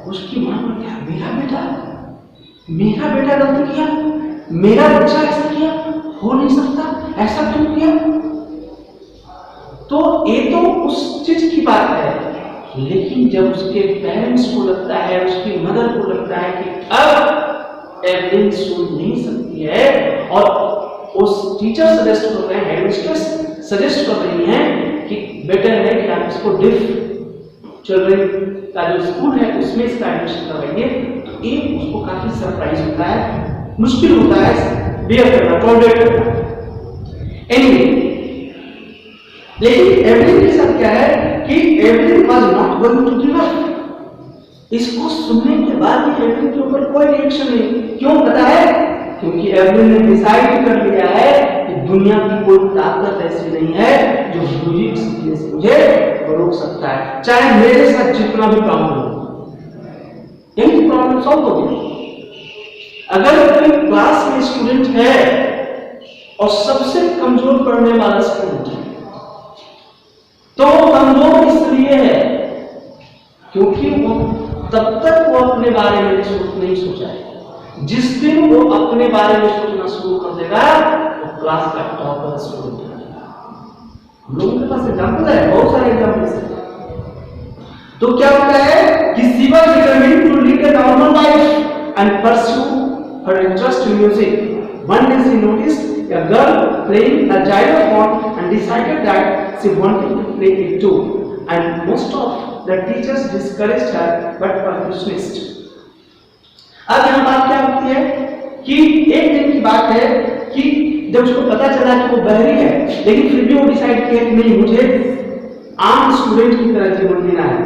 उसकी मां को क्या मेरा बेटा गलती किया, मेरा बच्चा ऐसा किया, हो नहीं सकता, ऐसा क्यों किया? तो ये तो उस चीज की बात है, लेकिन जब उसके पेरेंट्स को लगता है, उसकी मदर को लगता है कि अब एवलिन सुन नहीं सकती है, और उस टीचर सजेस्ट कर रहे हैं, हेडमिस्ट्रेस सजेस्ट कर रही हैं कि बेटर है कि आप इसको डिफ चिल्ड्रन का जो स्कूल है उसमें इसका एडमिशन करवाइए, तो एक उसको काफी सरप्राइज होता है, मुश्किल होता है बियर करना, टॉलरेट करना। एनीवे, लेकिन एवलिन के साथ क्या है कि Evelyn was not going to give up. इसको सुनने के बाद भी एवलिन के ऊपर कोई रिएक्शन नहीं। क्यों पता है? क्योंकि एवलिन ने डिसाइड कर लिया है कि दुनिया की कोई ताकत ऐसी नहीं है जो म्यूजिक सीखने से मुझे रोक सकता है, चाहे मेरे साथ जितना भी प्रॉब्लम हो। यही प्रॉब्लम सॉल्व हो गया। अगर कोई क्लास में स्टूडेंट है और सबसे कमजोर पढ़ने वाला स्टूडेंट है, तो कमजोर इसलिए है क्योंकि वो तब तक वो अपने बारे में नहीं सोचा है। जिस दिन वो अपने बारे में सोचना शुरू कर देगा, वो क्लास का टॉपर स्टूडेंट बनेगा। हम लोगों के पास एग्जाम्पल है, बहुत सारे एग्जाम्पल्स हैं। तो क्या होता है कि she was determined to lead a normal life and pursue her interest in music. One day she noticed a girl playing a xylophone and decided that she wanted to play it too. And most of the teachers discouraged her, but were dismissed. अब यहाँ बात क्या होती है कि एक दिन की बात है कि जब उसको पता चला कि वो बहरी है, लेकिन फिर भी वो डिसाइड किया कि नहीं, मुझे आम स्टूडेंट की तरह जीवन जीना है।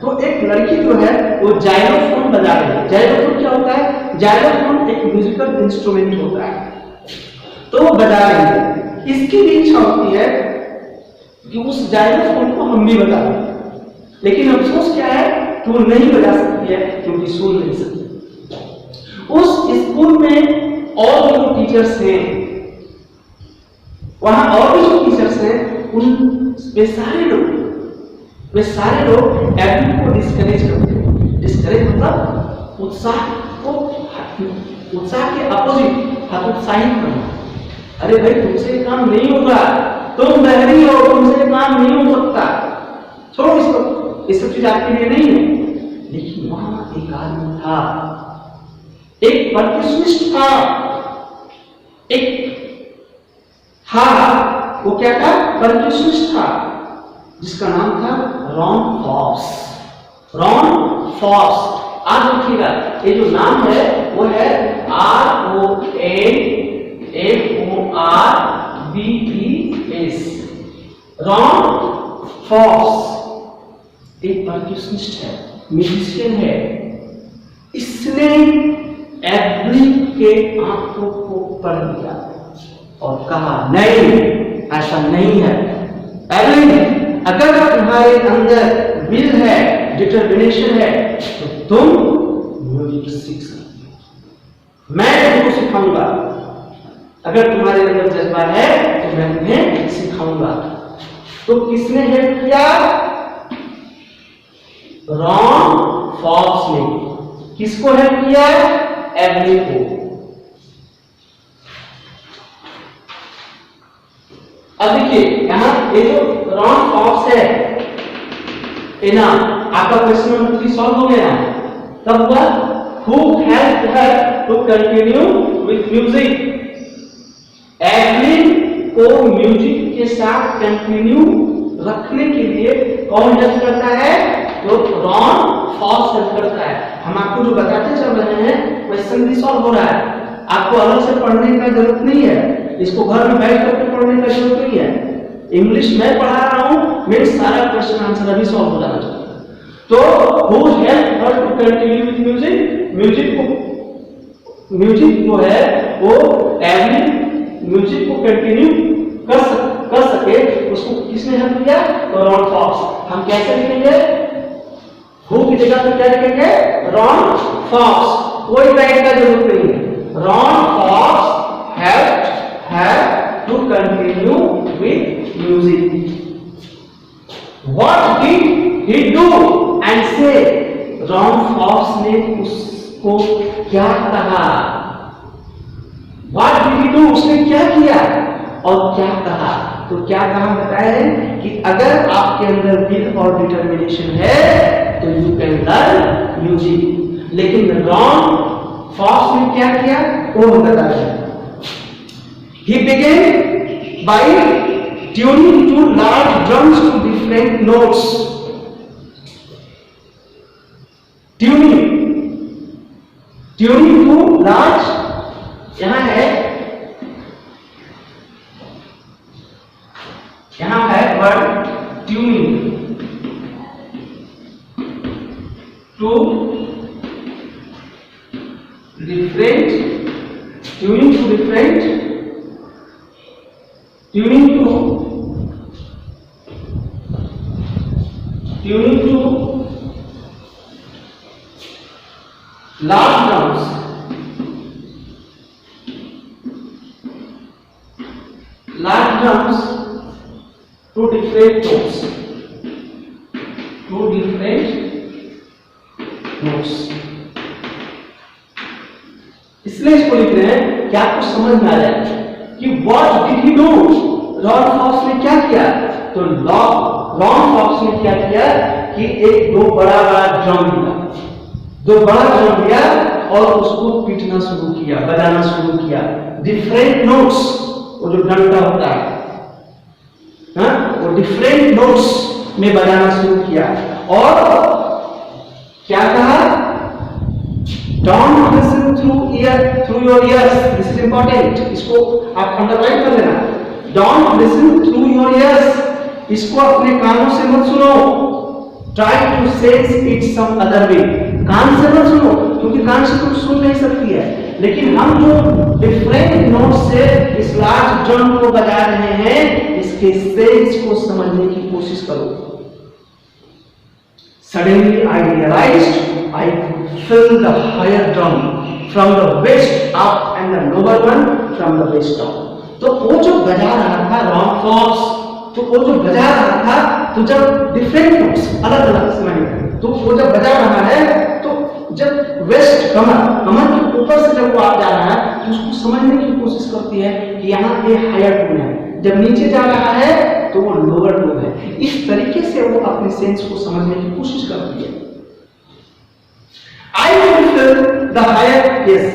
तो एक लड़की जो है वो जाइलोफोन बजा रही है। जाइलोफोन क्या होता है? जाइलोफोन एक म्यूजिकल इंस्ट्रूमेंट होता है, तो वो बजा रही है। इसकी भी इच्छा होती है कि उस जाइलोफोन को हम भी बजा दें, लेकिन अफसोस क्या है कि वो नहीं बजा सकती है क्योंकि सुन नहीं सकती। उस स्कूल में और जो टीचर्स हैं, वहां और भी जो टीचर्स हैं, उन वे सारे लोग एवलिन को डिस्करेज करते हैं। डिस्करेज मतलब उत्साह के अपोजिट, हतोत्साहित करना। अरे भाई, तुमसे काम नहीं होगा, तुम बहरी हो, तुमसे काम नहीं हो सकता, छोड़ो इसको, ये सब चीज आपके लिए नहीं है। लेकिन वहां एक आदमी था, एक परक्यूशनिस्ट था, वो क्या था? परक्यूशनिस्ट था, जिसका नाम था रॉन फॉक्स। रॉन फॉक्स, आज देखिएगा, ये जो नाम है वो है RONFORBES। रॉन फॉक्स एक परक्यूशनिस्ट है, म्यूजिशियन है। इसने एवलिन के आंखों को पढ़ लिया और कहा, नहीं, ऐसा नहीं है एवलिन, अगर तुम्हारे अंदर विल है, डिटरमिनेशन है, तो तुम म्यूजिक सीख सकते हो। मैं तुमको सिखाऊंगा। अगर तुम्हारे अंदर जज्बा है तो मैं तुम्हें सिखाऊंगा। तो किसने हेल्प किया? रॉन फॉक्स ने। किसको हेल्प किया? एवलिन को। अब देखिए, यहां ये जो रॉन फॉक्स है, ना आपका क्वेश्चन नंबर 3 सॉल्व हो गया। तब हुआ who help her to continue with music. Evelyn को म्यूजिक के साथ कंटिन्यू रखने के लिए कौन हेल्प करता है? तो रॉन फॉक्स हेल्प करता है। हम आपको जो बताते चल रहे हैं, क्वेश्चन भी सॉल्व हो रहा है, आपको अलग से पढ़ने का जरूरत नहीं है, इसको घर में बैठ करके पढ़ने का जरूरत नहीं है। इंग्लिश में पढ़ा रहा हूं, मेरे सारा क्वेश्चन आंसर अभी सॉल्व हो जाना चाहिए। तो who help her to continue with music, music जो है वो एवलिन म्यूजिक को कंटिन्यू कर सके, उसको किसने हेल्प किया? तो रॉन फॉक्स। हम कैसे लिखेंगे? हु की जगह पर क्या लिखेंगे? Ron fox. कोई राइट का जरूरत नहीं है। Ron Fox helped her to continue with music. What did he do and say? Ron Fox ने उसको क्या कहा? व्हाट डिड ही डू, उसने क्या किया और क्या कहा? तो क्या कहा बताया है कि अगर आपके अंदर विल और डिटर्मिनेशन है तो यू कैन लर्न म्यूजिक। लेकिन रॉन्ग फॉक्स ने क्या किया वो बताया। He began by tuning to large drums to different notes. Tuning to large, यहां है word tuning to different large drums to different notes। इसलिए इसको लिख रहे हैं कि आपको समझ में आ जाए कि what did he do। Ron Fox ने क्या किया, तो रॉन फॉक्स ने क्या किया कि दो बड़ा ड्रम लिया और उसको पीटना शुरू किया, बजाना शुरू किया। डिफरेंट नोट्स, वो जो डंडा होता है वो डिफरेंट नोट्स में बजाना शुरू किया। और क्या कहा, don't listen through your ears. This is important, इसको आप अंडरलाइन कर लेना। Don't listen through your ears, इसको अपने कानों से मत सुनो। Try to sense it some other way, कान से मत सुनो क्योंकि कान से तुम सुन नहीं सकती है। लेकिन हम जो डिफरेंट नोट से इस लार्ज ड्रम को बजा रहे हैं, इसके सेंस को समझने की कोशिश करो। Suddenly I realized I could feel the higher drum from the west up and the lower one from the west down। तो वो जो बजा रहा था रॉन फॉक्स, तो वो जो बजा रहा था, तो जब डिफरेंट नोट्स अलग अलग समय, तो वो जब बजा रहा है तो जब वेस्ट कमर के ऊपर से जब वो आप जा रहा है तो उसको समझने की कोशिश करती है कि यहाँ पे हायर टोन है, जब नीचे जा रहा है तो वो लोअर टोन है। इस तरीके से वो अपने सेंस को समझने की कोशिश करती है। I will feel the higher, yes।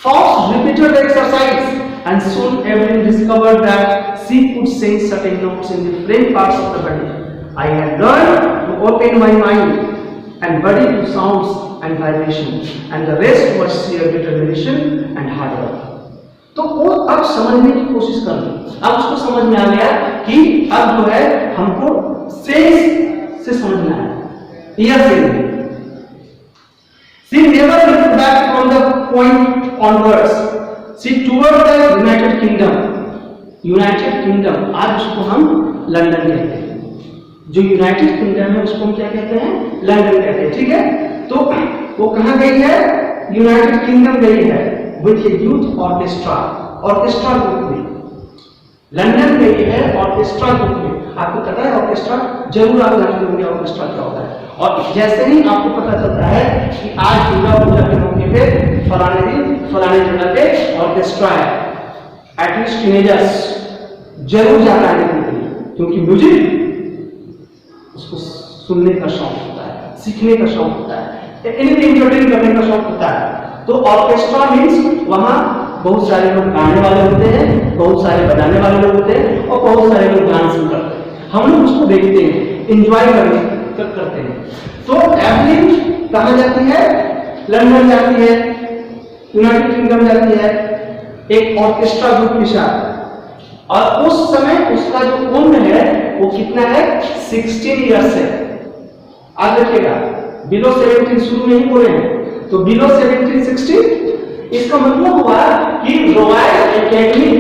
Fox repeated the exercise and soon Evelyn discovered that she could sense certain notes in different parts of the body। I had learned to open my mind and body to sounds and vibration, and the rest was sheer determination and hard work। तो वो अब समझने की कोशिश कर रही, अब उसको समझ में आ गया कि अब जो है हमको सेंस से समझना है, ईयर से नहीं। She never looked back from the point onwards। She toured the United Kingdom। United kingdom, आज उसको हम लंदन कहते हैं। जो यूनाइटेड किंगडम है उसको हम क्या कहते हैं, लंदन कहते हैं। ठीक है, तो वो कहाँ गई है, यूनाइटेड किंगडम गई है with A youth orchestra group में। लंदन गई है ऑर्केस्ट्रा ग्रुप में। आपको पता है ऑर्केस्ट्रा, जरूर आप जानते होंगे ऑर्केस्ट्रा क्या होता है। और जैसे ही आपको पता चलता है कि आज दुर्गा पूजा के मौके पे फलाने दिन फलाने जगह पे ऑर्केस्ट्रा है, एटलीस्ट टीनेजर्स जरूर जाता है देखने के लिए, क्योंकि म्यूजिक उसको सुनने का शौक होता है, सीखने का शौक होता है, एनीथिंग एंटरटेन करने का शौक होता है। तो ऑर्केस्ट्रा मीन्स वहां बहुत सारे लोग गाने वाले होते हैं, बहुत सारे बजाने वाले लोग होते हैं और बहुत सारे लोग डांस भी करते हैं। हम लोग उसको देखते हैं, एंजॉय करते हैं। तो एवलिन कहाँ जाती है, लंदन जाती है, यूनाइटेड किंगडम जाती है एक ऑर्केस्ट्रा ग्रुप के साथ। और उस समय उसका जो उम्र है वो कितना है, 16 इयर्स है। आज देखिएगा बिलो 17 शुरू में ही बोले हैं, तो बिलो 17 16, इसका मतलब हुआ कि रॉयल एकेडमी,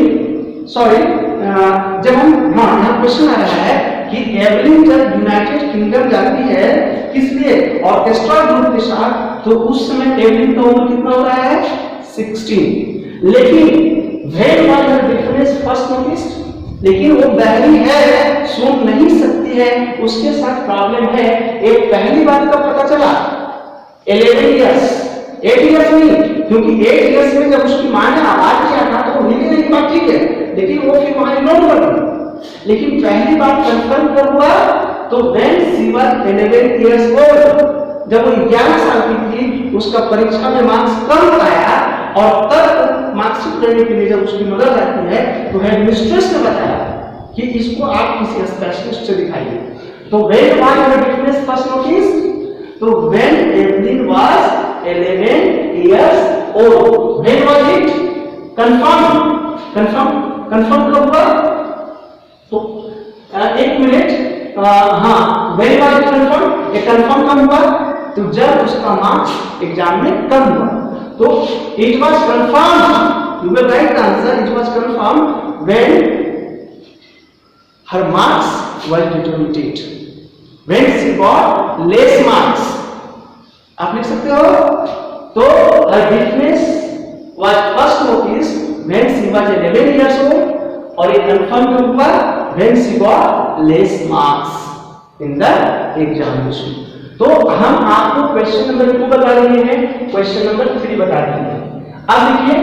जब हम यहाँ क्वेश्चन आ रहा है कि एवलिन जब यूनाइटेड किंगडम जाती है किस लिए, ऑर्केस्ट्रा ग्रुप के साथ, तो उस समय एवलिन का उम्र कितना हो रहा है, 16। लेकिन when was the difference first noticed, लेकिन वो बहरी है, सुन नहीं सकती है, उसके साथ प्रॉब्लम है। एक पहली बात का पता चला 11 इयर्स, 8 इयर्स नहीं, क्योंकि 8 इयर्स में जब उसकी मां ने आवाज किया था तो वो हिली नहीं पाती, ठीक है, लेकिन वो फिर वहां लेकिन पहली बार कंफर्म कब हुआ? तो when she was 11 years old, जब वो 11 साल की थी, उसका परीक्षा में मार्क्स कम आया और तब मार्क्स लेने के लिए जब उसकी मदद आती है तो हेडमिस्ट्रेस ने बताया कि इसको आप किसी स्पेशलिस्ट से दिखाइए। तो when was the witness first noticed? तो when Evelyn was 11 years old, when was it? confirm कब हुआ? तो एक मिनट, हाँ, when was it confirmed? ये confirm कब हुआ? तो जब उसका मार्क्स एग्जाम में कम हुआ। तो it was confirmed, you will write the answer, it was confirmed when her marks were deteriorated, when she got less marks। आप लिख सकते हो? तो her weakness was first noticed when she was 11 years old और ये confirm कब हुआ? when she got less marks in the examination। तो हम आपको क्वेश्चन नंबर 2 बता रहे हैं, क्वेश्चन नंबर 3 बता रहे हैं। अब देखिए,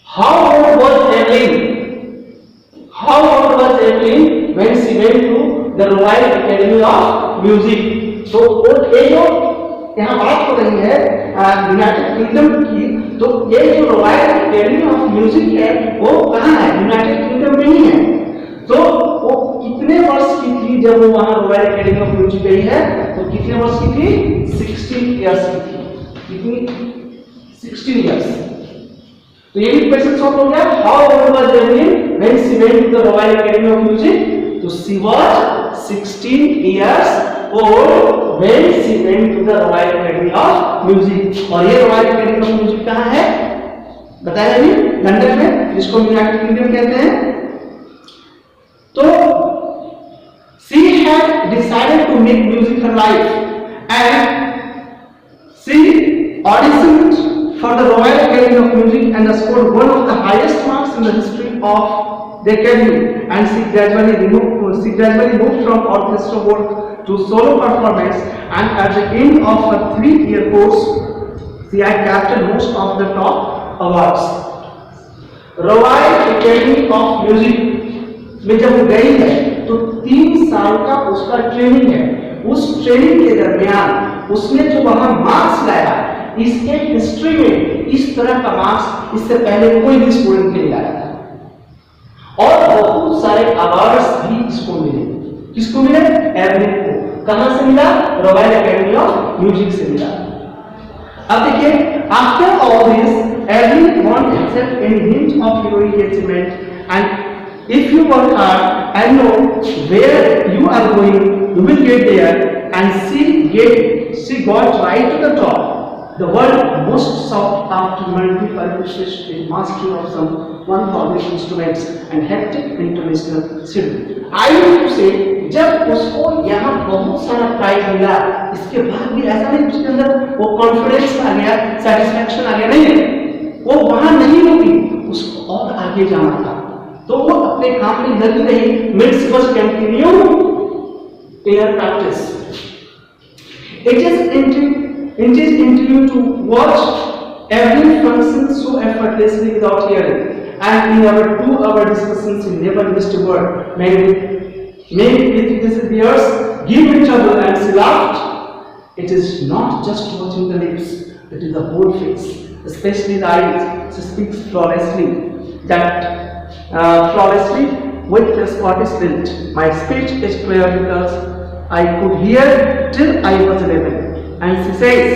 how old was Evelyn? How old was Evelyn when she went to the Royal Academy of Music? तो ये जो यहाँ बात हो रही है यूनाइटेड किंगडम की, तो ये जो रॉयल एकेडमी ऑफ म्यूजिक है वो कहाँ है? यूनाइटेड किंगडम में ही है। तो वो कितने वर्ष की थी जब वो वहाँ रॉयल एकेडमी ऑफ म्यूजिक गई है? तो कितने वर्ष की थी? 16 इयर्स की थी। कितनी? 16 इयर्स। तो ये भी क्वेश्चन सॉल्व हो गया। How old was Evelyn when she went to the Royal Academy of Music? तो she was 16 years old when she went to the Royal Academy of Music। और ये रॉयल एकेडमी ऑफ म्यूजिक कहाँ है? बताया अभी, London में, जिसको United kingdom कहते हैं। तो she had decided to make music her life and she auditioned for the Royal Academy of Music and scored one of the highest marks in the history of the academy, and she gradually moved from orchestra work to solo performance, and at the end of her 3-year course she had captured most of the top awards। Royal Academy of Music में जब गई है तो 3 साल का उसका training है। उस ट्रेनिंग के दरमियान उसने जो वहां मार्क्स लाया, इसके हिस्ट्री में इस तरह का मार्क्स इससे पहले कोई भी स्टूडेंट नहीं लाया था और बहुत सारे अवार्ड्स भी इसको मिले। किसको मिले? एवलिन को। कहां से मिला? रॉयल एकेडमी ऑफ म्यूजिक से मिला। अब देखिए, after all this Evelyn won't accept any hint of heroic achievement and if you work hard and know where you are going you will get there and she got right to the top. The world most sought after multi-purpose mastery of some 1000 instruments and hectic international schedule। I want to say, जब उसको यहाँ बहुत सारा prize मिला, इसके बाद भी ऐसा नहीं उसके अंदर वो कॉन्फिडेंस आ गया, सेटिस्फैक्शन आ गया, नहीं, वो वहां नहीं रुकी, उसको और आगे जाना था। तो वो अपने काम में लगी रही। Mids must continue their practice। It is intuitive to watch every function so effortlessly without hearing, and in our 2-hour discussions we never missed a word. Maybe with these ears give each other and she laughed. It is not just watching the lips, it is the whole face, especially the eyes. She speaks flawlessly, with the Scottish lilt. My speech is clear because I could hear till I was 11. And she says,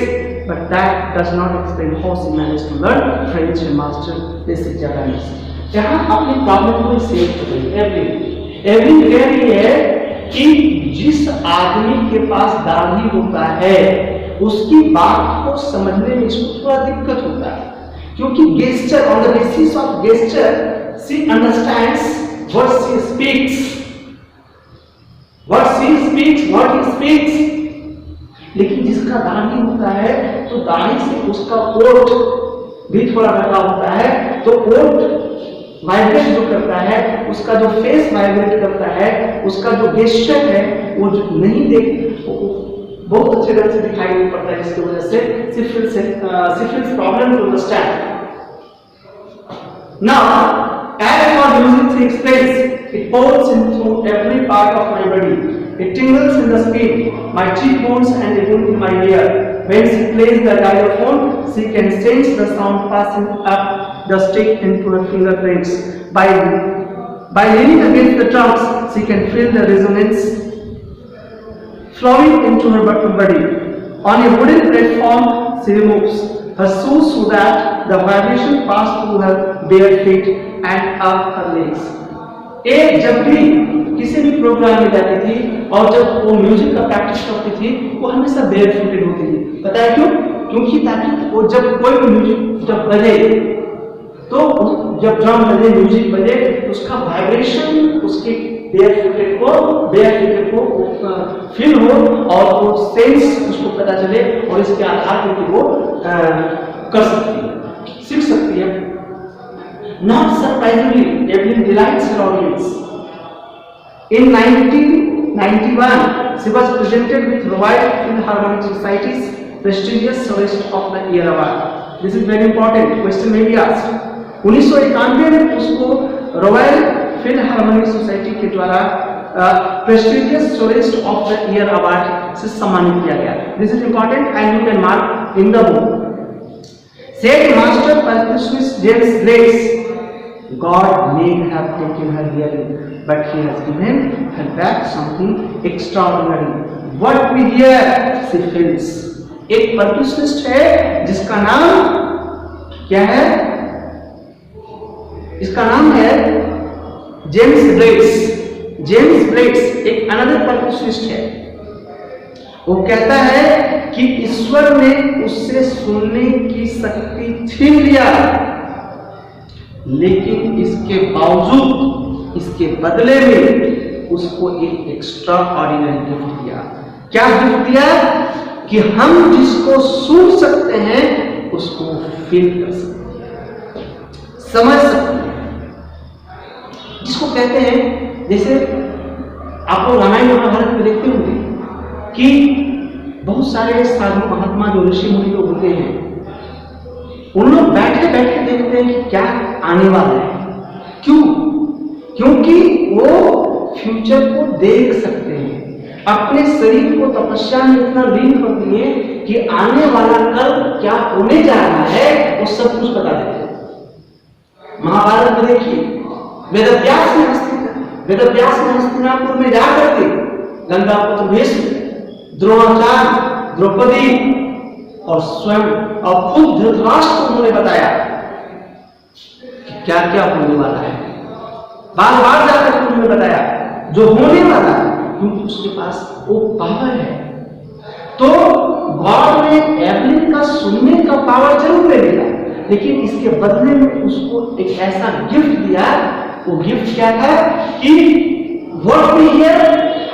but that does not explain how she managed to learn French and master basic Japanese। यहाँ अपनी problem को save कर रही है Evelyn कह रही है कि जिस आदमी के पास दाढ़ी होता है उसकी बात को समझने में इसको थोड़ा दिक्कत होता है, क्योंकि gesture, on the basis of gesture she understands what she speaks, what he speaks. लेकिन जिसका दाढ़ी होता है तो दाढ़ी से उसका ओठ भी थोड़ा ढका होता है, तो ओठ वाइब्रेट जो करता है, उसका जो फेस वाइब्रेट करता है, उसका जो गेस्चर है वो जो नहीं देख बहुत अच्छे ढंग से दिखाई नहीं पड़ता है, जिसकी वजह से syphilis problem to understand. Now as for music से express It pulls into every part of my body. It tingles in the skin, my cheekbones and even in my ear. When she plays the xylophone, she can sense the sound passing up the stick into her fingerprints. By leaning against the drums, she can feel the resonance flowing into her body. On a wooden platform, she removes her shoes so that the vibration pass through her bare feet and up her legs. एक जब भी किसी भी programme में जाती थी और जब वो म्यूजिक का प्रैक्टिस करती थी, वो हमेशा बेयर फुटेड होती थी। पता है क्यों? क्योंकि ताकि वो जब कोई भी म्यूजिक जब बजे, तो जब ड्रम बजे, म्यूजिक बजे, उसका वाइब्रेशन उसके बेयर फुटेड को फील हो और वो सेंस उसको पता चले और इसके आधार पर वो कर सकती है, सीख सकती है। Not surprisingly, Evelyn delights her audience. In 1991, she was presented with Royal Philharmonic Society's prestigious Soloist of the Year award. This is very important. Question may be asked. 1991 में उसको रॉयल फिल्हार्मोनिक सोसाइटी के द्वारा prestigious Soloist of the Year award से सम्मानित किया गया। This is important and you can mark in the book. Said master percussionist James Blades, God may have taken her hearing, but He has given her back something extraordinary. What we hear, she feels. एक percussionist है जिसका नाम क्या है? इसका नाम है James blades. James blades एक अनदर percussionist है। वो कहता है कि ईश्वर ने उससे सुनने की शक्ति छीन लिया, लेकिन इसके बावजूद, इसके बदले में उसको एक एक्स्ट्रा ऑर्डिनरी गिफ्ट दिया। क्या गिफ्ट दिया? कि हम जिसको सुन सकते हैं उसको फील कर सकते हैं, समझ सकते हैं। जिसको कहते हैं, जैसे आप लोग रामायण महाभारत में देखते होंगे कि बहुत सारे साधु महात्मा जो ऋषि मुनि लोग होते हैं, उन लोग बैठे बैठे देखते हैं कि क्या आने वाला है। क्यों? क्योंकि वो फ्यूचर को देख सकते हैं। अपने शरीर को तपस्या में इतना लीन कर दिए कि आने वाला कल क्या होने जा रहा है वो सब कुछ बता देते हैं। महाभारत में देखिए, वेदव्यास ने हस्तिनापुर में जाकर के गंगा पुत्र भीष्म, द्रोणाचार्य, द्रौपदी और स्वयं और खुद धृतराष्ट्र को उन्होंने बताया कि क्या क्या होने वाला है। बार बार जाकर उन्होंने बताया जो होने वाला है, क्योंकि उसके पास वो पावर है। तो गॉड ने एवलिन का सुनने का पावर जरूर ले लिया, लेकिन इसके बदले में उसको एक ऐसा गिफ्ट दिया। वो गिफ्ट क्या था कि व्हाट वी हियर,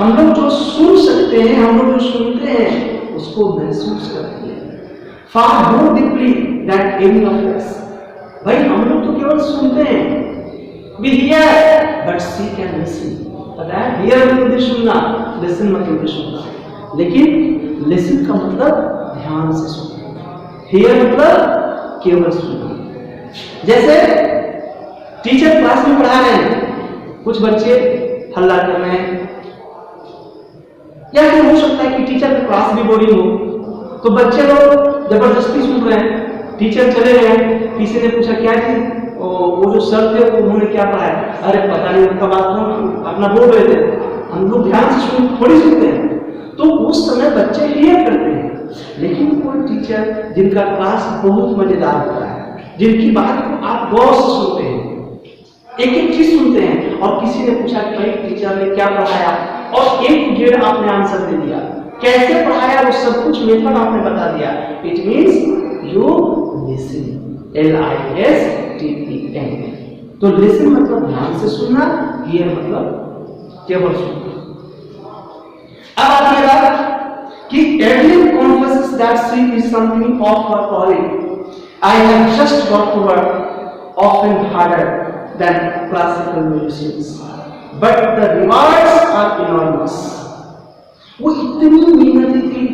हम लोग जो सुन सकते हैं, हम लोग जो सुनते हैं उसको महसूस करते हैं far more deeply than any of us। भाई हम लोग तो केवल सुनते हैं, we hear but see can listen। पता है, hear मतलब भी सुनना, listen मतलब भी सुनना। लेकिन listen का मतलब ध्यान से सुनना, hear मतलब केवल सुनना। जैसे टीचर क्लास में पढ़ा रहे हैं, कुछ बच्चे हल्ला कर रहे हैं, या फिर हो सकता है कि टीचर की क्लास भी बोरिंग हो, तो बच्चे लोग जबरदस्ती सुन रहे हैं। टीचर चले गए, किसी ने पूछा क्या थी, वो जो सर थे उन्होंने क्या पढ़ाया, अरे पता नहीं उनका बात कौन, अपना बोल रहे थे, हम लोग ध्यान से थोड़ी सुनते हैं। तो उस समय बच्चे हियर करते हैं। लेकिन कोई टीचर जिनका क्लास बहुत मजेदार होता है, जिनकी बात को आप गौर से सुनते हैं, एक एक चीज सुनते हैं, और किसी ने पूछा कि भाई टीचर ने क्या पढ़ाया, और एक डेढ़ आपने आंसर दे दिया, कैसे पढ़ाया वो सब कुछ मेथड आपने बता दिया। It means you listen, LISTEN। तो लिसन मतलब ध्यान से सुनना, हियर मतलब केवल सुनना। अब आइएगा कि Evelyn confesses that she is something of her calling. I have just got to work often harder than classical musicians, but the rewards are enormous। वो इतनी मेहनत की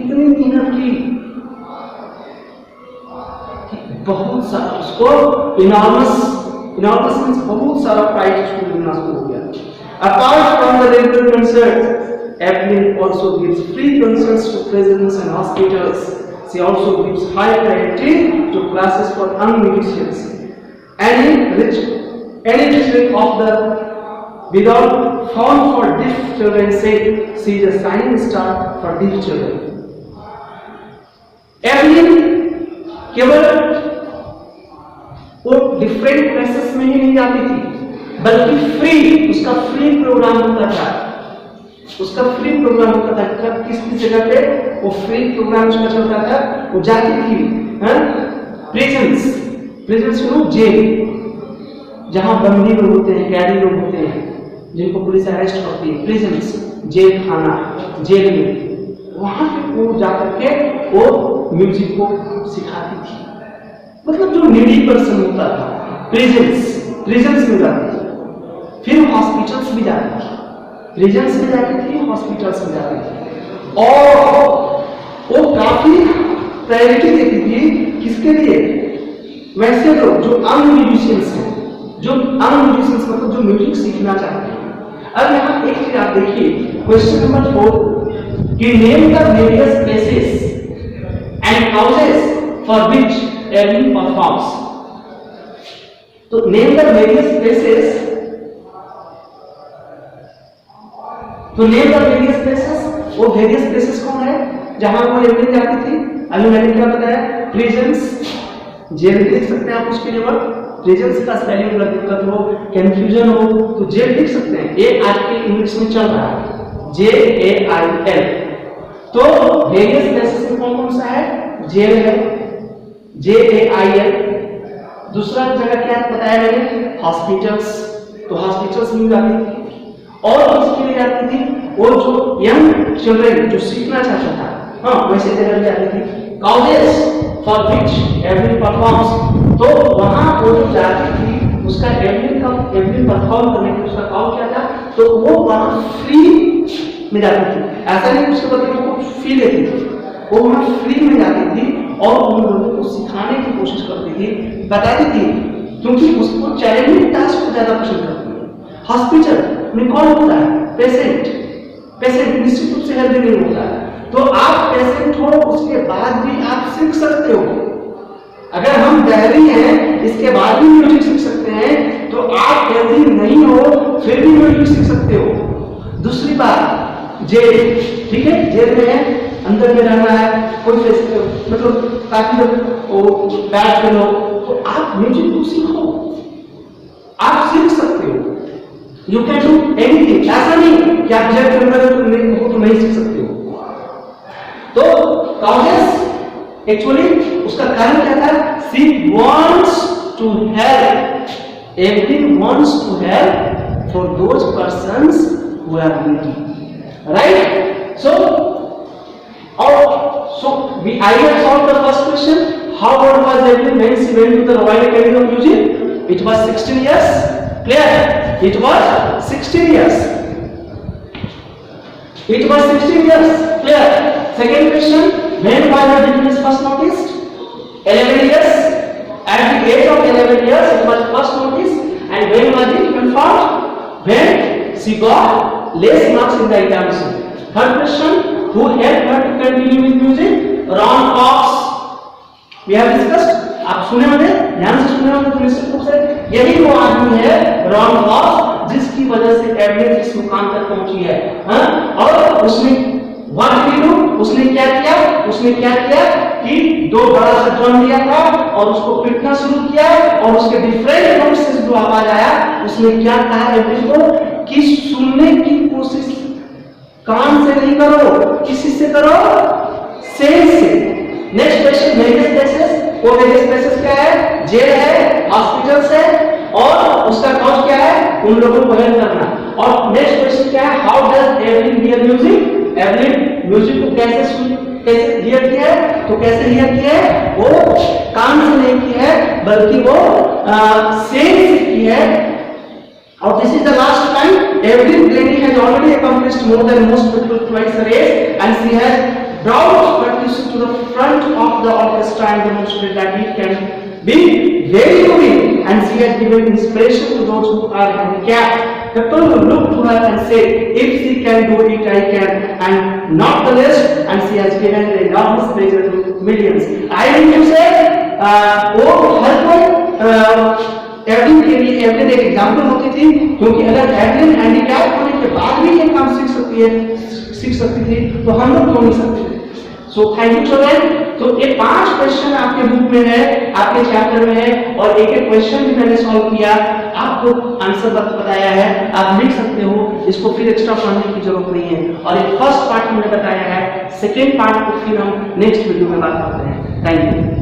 कि बहुत सारा उसको enormous मीन्स बहुत सारा प्राइज उसको मिलना शुरू हो गया। Apart from the regular concerts, Evelyn also gives free concerts to prisons and hospitals. She also gives high priority to classes for young musicians. Any district of the without found for deaf children said she is a shining star for deaf children. Evelyn केवल वो different classes में ही नहीं जाती थी, बल्कि free, उसका free programme होता था। उसका फ्री प्रोग्राम होता था। कब किस जगह पे वो फ्री प्रोग्राम उसका चलता था, वो जाती थी प्रिजन्स में, जेल, जहां बंदी लोग होते हैं, कैदी लोग होते हैं, जिनको पुलिस अरेस्ट करती है, प्रिजन्स, जेल खाना, जेल में, वहां पे वो जाकर के वो म्यूजिक को सिखाती थी। मतलब जो नीडी पर्सन होता था, प्रिजन्स में जाती थी, फिर हॉस्पिटल्स भी जाती थी, प्रिजन्स में जाती थी, हॉस्पिटल्स में जाती थी, और वो काफी प्रायोरिटी देती थी किसके लिए? वैसे लोग जो यंग म्यूजिशियंस हैं, मतलब जो म्यूजिक सीखना चाहते हैं। अब यहाँ एक चीज आप देखिए, क्वेश्चन नंबर 4 कि name the various places and houses for which Evelyn performs. तो नेम द वेरियस प्लेसेस, वो वेरियस प्लेसेस कौन है जहां वो एवलिन जाती थी? अभी मैंने क्या बताया, प्रिजन्स, जेल लिख सकते हैं आप, उसके लिए वर्ड प्रिजन्स का स्पेलिंग अगर दिक्कत हो, कंफ्यूजन हो तो जेल लिख सकते हैं। ये आज के इंग्लिश में चल रहा है, JAIL। तो वेरियस प्लेसेस में कौन कौन सा है? जेल है, JAIL। दूसरा जगह क्या बताया मैंने? हॉस्पिटल्स। तो हॉस्पिटल्स में जाती थी, और उसके लिए जाती थी वो जो यंग चिल्ड्रन जो सीखना चाहता था, हाँ, वैसे जगह जाती थी। College for which Evelyn performs, तो वहां वो जो जाती थी, उसका एवलिन परफॉर्म करने का उसका काम क्या था? तो वो वहां फ्री में जाती थी। ऐसा नहीं उसके बदले वो फी लेती थी, वो वहां फ्री में जाती थी और उन लोगों को सिखाने की कोशिश करती थी, बताती थी, क्योंकि उसको चैलेंजिंग टास्क को ज्यादा पसंद करती है। हॉस्पिटल में कौन होता है? पेशेंट निश्चित रूप से हेल्दी नहीं होता है, तो आप पेशेंट हो, उसके बाद भी आप सीख सकते हो। अगर हम बहरी हैं, इसके बाद भी म्यूजिक सीख सकते हैं, तो आप हेल्दी नहीं हो फिर भी म्यूजिक सीख सकते हो। दूसरी बात, जेल, ठीक है, जेल में है, अंदर में रहना है, कोई मतलब काफी लोग बैठ के लोग, तो आप म्यूजिक को सीखो, आप सीख सकते हो। You can do anything. ऐसा नहीं कि आप जेल के अंदर तो नहीं सीख सकते हो। तो कॉजेस एक्चुअली उसका कारण क्या था? She wants to help, everyone wants to help for those persons who are needy, right? So I have solved the first question. How old was Evelyn when she went to the Royal Academy of Music? It was 16 years. Clear? It was 16 years. It was 16 years. Clear? Second question, when was the difference first noticed? 11 years. At the age of 11 years, it was first noticed. And when was it confirmed? When she got less marks in the examination. Third question, who helped her to continue with music? Ron Cox. We have discussed. आप सुने होंगे, ध्यान से सुने होंगे, तो निश्चित रूप से यही वो आदमी है, रॉन कॉक्स, जिसकी वजह से एवलिन इस मुकाम तक पहुंची है। और उसने उसने क्या किया कि 2 बड़ा सा ड्रम लिया था और उसको पीटना शुरू किया, और उसके डिफरेंट नोट्स से जो आवाज आया, उसने क्या कहा एवलिन को कि सुनने की कोशिश कान से नहीं करो, किसी से करो, सेंस से। Next question, various places. वो वेरियस प्लेसेस क्या है? जेल है, हॉस्पिटल्स है, और उसका कॉज क्या है? उन लोगों को हेल्प करना। और नेक्स्ट क्वेश्चन क्या है? How does Evelyn here music? Evelyn music को कैसे हियर किया है? तो कैसे हियर किया है? वो कान से नहीं किया है, बल्कि वो सेंस से की है। और this is the last time. Evelyn Glennie has already accomplished more than most people twice a race, and she has brought percussion to the front of the orchestra and demonstrated that it can be very moving, and she has given inspiration to those who are handicapped people will look to her and say, if she can do it, I can, and not the less, and she has given the enormous pleasure to millions. I will say, वो हर कोई Evelyn के लिए Evelyn एक example होती थी, क्योंकि अगर Evelyn handicap होने के बाद भी ये काम सीख सकती थी, तो हम लोग क्यों नहीं सकते थे? So thank you children. तो ये 5 क्वेश्चन आपके बुक में है, आपके चैप्टर में है, और एक एक क्वेश्चन भी मैंने सॉल्व किया, आपको आंसर बताया है, आप लिख सकते हो, इसको फिर एक्स्ट्रा पढ़ने की जरूरत नहीं है। और एक फर्स्ट पार्ट मैंने बताया है, सेकेंड पार्ट को फिर हम नेक्स्ट वीडियो में बात करते हैं। Thank you.